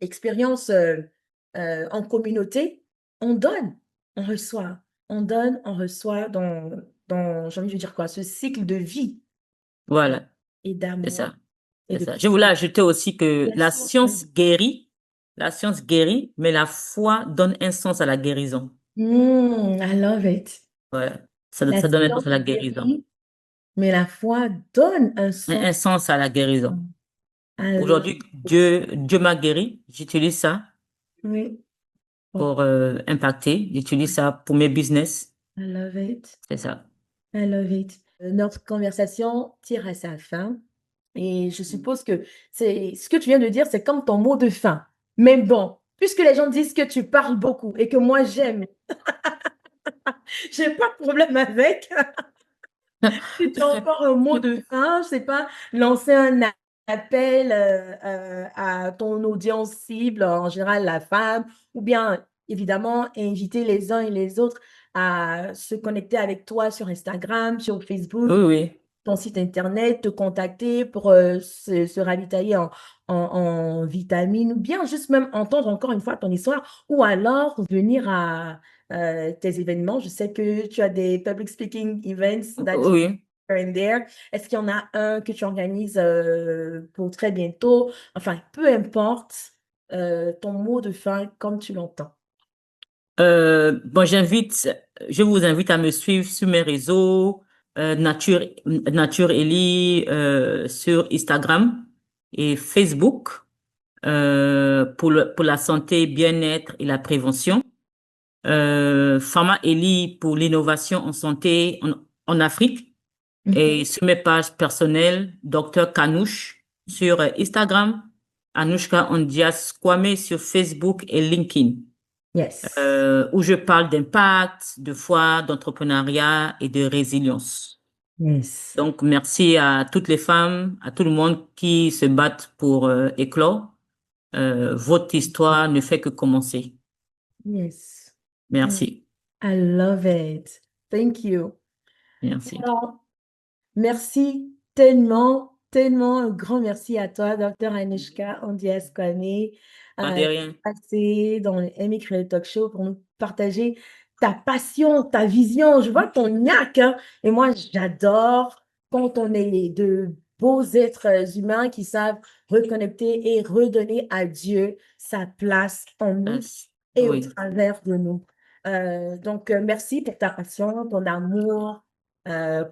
expérience en communauté, on donne, on reçoit. On donne, on reçoit j'ai envie de dire quoi, ce cycle de vie
Voilà.
et
C'est
d'amour
ça.
et
C'est
de
ça. Je voulais ajouter aussi que
protection.
la science guérit, mais la foi donne un sens à la guérison.
I love it.
Voilà.
La
Ça donne un
science
sens à la guérison.
guérit, mais la foi donne un
Un
sens.
sens à la guérison.
I love
Aujourd'hui,
it.
Dieu m'a guéri. J'utilise ça
Oui. Oh,
pour impacter. J'utilise ça pour mes business.
I love it.
C'est ça.
I love it. Notre conversation tire à sa fin et je suppose que c'est ce que tu viens de dire, c'est comme ton mot de fin. Mais bon, puisque les gens disent que tu parles beaucoup et que moi j'aime, j'ai pas de problème avec. Si tu as encore un mot de fin, je sais pas, lancer un appel à ton audience cible, en général la femme, ou bien évidemment inviter les uns et les autres à se connecter avec toi sur Instagram, sur Facebook,
Oui, oui.
ton site internet, te contacter pour se ravitailler en vitamines, ou bien juste même entendre encore une fois ton histoire, ou alors venir à tes événements. Je sais que tu as des public speaking events that you
Oui.
here and there. Est-ce qu'il y en a un que tu organises pour très bientôt? Enfin, peu importe ton mot de fin comme tu l'entends.
Bon, je vous invite à me suivre sur mes réseaux, Nature Ellie, sur Instagram et Facebook, pour la santé, bien-être et la prévention. Pharma Ellie pour l'innovation en santé en Afrique. Et
Mhm.
sur mes pages personnelles, Docteur Kanouche sur Instagram, Anouchka Ondias Kwame sur Facebook et LinkedIn.
Yes.
où je parle d'impact, de foi, d'entrepreneuriat et de résilience.
Yes.
Donc, merci à toutes les femmes, à tout le monde qui se battent pour éclore. Votre histoire ne fait que commencer.
Yes. Mm.
Merci.
I love it. Thank you.
Merci.
Alors, merci tellement, tellement, un grand merci à toi, Dr. Anushka Ondias-Kwame,
Pas de rien.
passé dans le Amy Creole Talk Show pour nous partager ta passion, ta vision. Je vois ton knack, hein, et moi, j'adore quand on est de beaux êtres humains qui savent reconnecter et redonner à Dieu sa place en nous
Merci.
et au
Oui.
travers de nous. Donc, merci pour ta passion, ton amour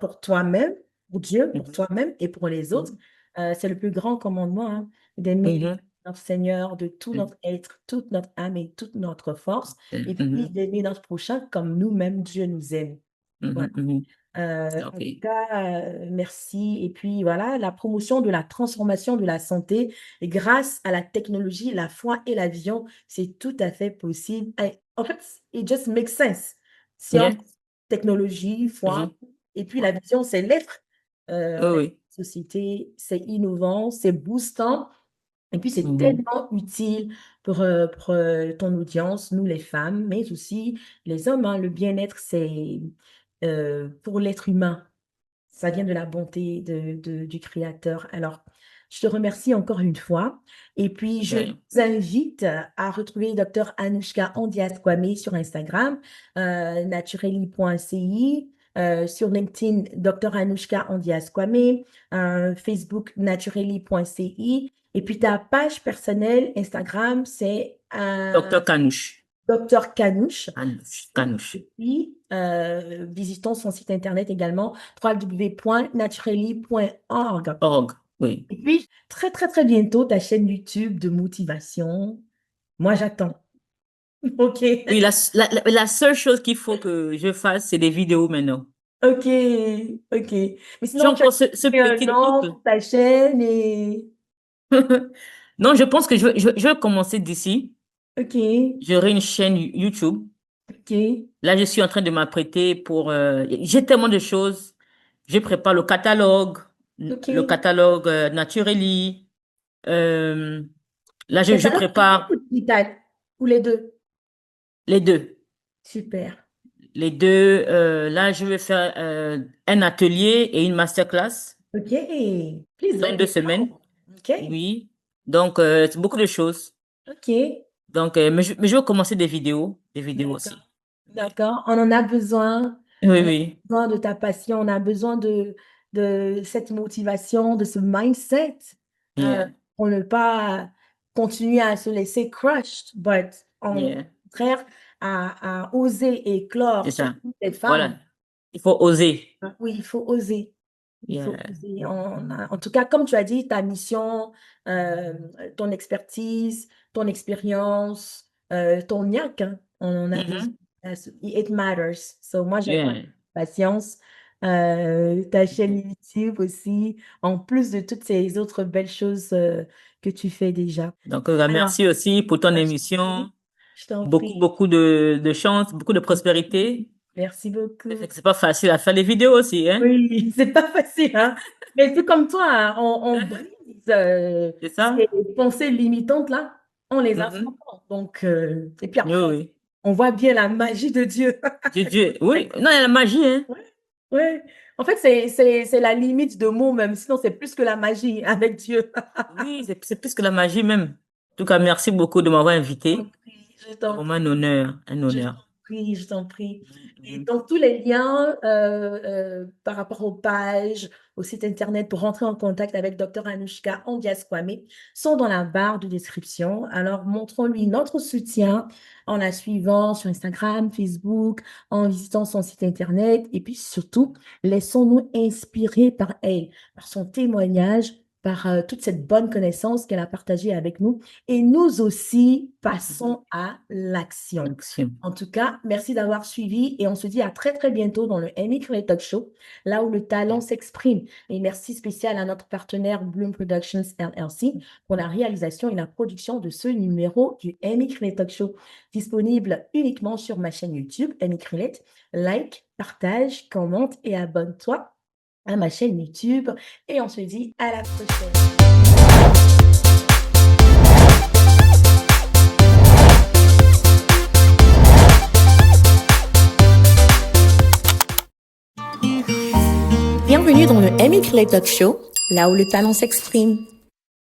pour toi-même, pour Dieu, pour
Mhm.
toi-même et pour les autres. C'est le plus grand commandement, hein, d'aimer
Mhm.
notre Seigneur de tout
Mhm.
notre être, toute notre âme et toute notre force, et puis
Mhm.
d'aimer notre prochain comme nous-mêmes, Dieu nous aime. Voilà.
Mhm. Mhm.
En
OK.
tout cas, merci. Et puis voilà, la promotion de la transformation de la santé grâce à la technologie, la foi et la vision, c'est tout à fait possible. En fait, it just makes sense. Science,
Yeah.
technologie, foi,
Mhm.
et puis la vision, c'est l'être.
Oui,
La
oui.
société, c'est innovant, c'est boostant, et puis c'est
Mhm.
tellement utile pour ton audience, nous les femmes, mais aussi les hommes, hein. Le bien-être, c'est pour l'être humain. Ça vient de la bonté du Créateur. Alors, je te remercie encore une fois. Et puis, je
Ouais.
vous invite à retrouver Dr. Anushka Ondias-Kwame sur Instagram, natureli.ci, sur LinkedIn, Dr. Anushka Ondias-Kwame, Facebook, natureli.ci. Et puis, ta page personnelle Instagram, c'est
Docteur Kanouche.
Dr. Kanouche.
Kanouche. Kanouche.
Et puis, visitons son site internet également, www.natureli.org.
Org. Oui.
Et puis, très, très, très bientôt, ta chaîne YouTube de motivation. Moi, j'attends. OK.
Oui, la seule chose qu'il faut que je fasse, c'est des vidéos maintenant.
OK. OK. Mais
J'ai
sinon, tu as
encore ce
créé un
petit truc.
nom pour ta chaîne et...
Non, je pense que je vais commencer d'ici.
OK.
J'aurai une chaîne YouTube.
OK.
Là, je suis en train de m'apprêter pour... j'ai tellement de choses. Je prépare le
OK.
catalogue Natureli. Euh, là, je
Catalogue physique
prépare
ou digital? Ou les deux?
les deux.
Super.
Les deux. Là, je vais faire un atelier et une masterclass
OK. Please
dans
let
deux
me
semaines.
know. OK.
Oui. Donc, c'est beaucoup de choses.
OK.
Donc, mais je vais commencer des vidéos aussi.
D'accord. D'accord. On en a besoin.
Oui,
On a
oui.
besoin de ta passion. On a besoin de cette motivation, de ce mindset
Yeah,
pour ne pas continuer à se laisser crushed, but en
yeah.
contraire, à oser éclore,
C'est ça.
surtout les femmes.
Voilà. Il faut oser.
Oui, il faut oser. Il faut
Yeah.
oser. En tout cas, comme tu as dit, ta mission, euh, ton expertise, ton expérience, ton knack, hein, on en a besoin.
Mhm.
It matters. So, moi, j'attends avec
Yeah.
patience. Ta chaîne YouTube aussi, en plus de toutes ces autres belles choses que tu fais déjà.
Donc,
Alors,
merci aussi pour ton
je t'en prie.
émission.
Je t'en
Beaucoup,
prie.
beaucoup de chance, beaucoup de prospérité.
Merci beaucoup.
C'est pas facile à faire les vidéos aussi, hein?
Oui, c'est pas facile, hein. Mais tout comme toi, hein, on brise
C'est
ces
ça?
pensées limitantes là, on les
Mhm.
affronte. Donc, et puis
Oui,
après,
oui.
on voit bien la magie de Dieu.
Dieu. Oui, non, il y a la magie, hein?
Ouais, ouais. En fait, c'est la limite de mots même, sinon c'est plus que la magie avec Dieu.
Oui, c'est plus que la magie même. En tout cas, merci beaucoup de m'avoir
Je t'en
invité.
prie, je
C'est
t'en
vraiment un honneur, un
Je t'en
honneur.
prie, je t'en prie. Et
Mhm.
donc, tous les liens par rapport aux pages, au site internet pour rentrer en contact avec Dr. Anushka Ondias-Kwame sont dans la barre de description. Alors, montrons-lui notre soutien en la suivant sur Instagram, Facebook, en visitant son site internet. Et puis surtout, laissons-nous inspirer par elle, par son témoignage, par toute cette bonne connaissance qu'elle a partagée avec nous. Et nous aussi, passons à l'action.
Action.
En tout cas, merci d'avoir suivi et on se dit à très très bientôt dans le Amy Curley Talk Show, là où le talent s'exprime. Et merci spécial à notre partenaire Bloom Productions LLC pour la réalisation et la production de ce numéro du Amy Curley Talk Show, disponible uniquement sur ma chaîne YouTube, Amy Curley. Like, partage, commente et abonne-toi à ma chaîne YouTube. Et on se dit à la prochaine.
Bienvenue dans le Amy Curley Talk Show, là où le talent s'exprime.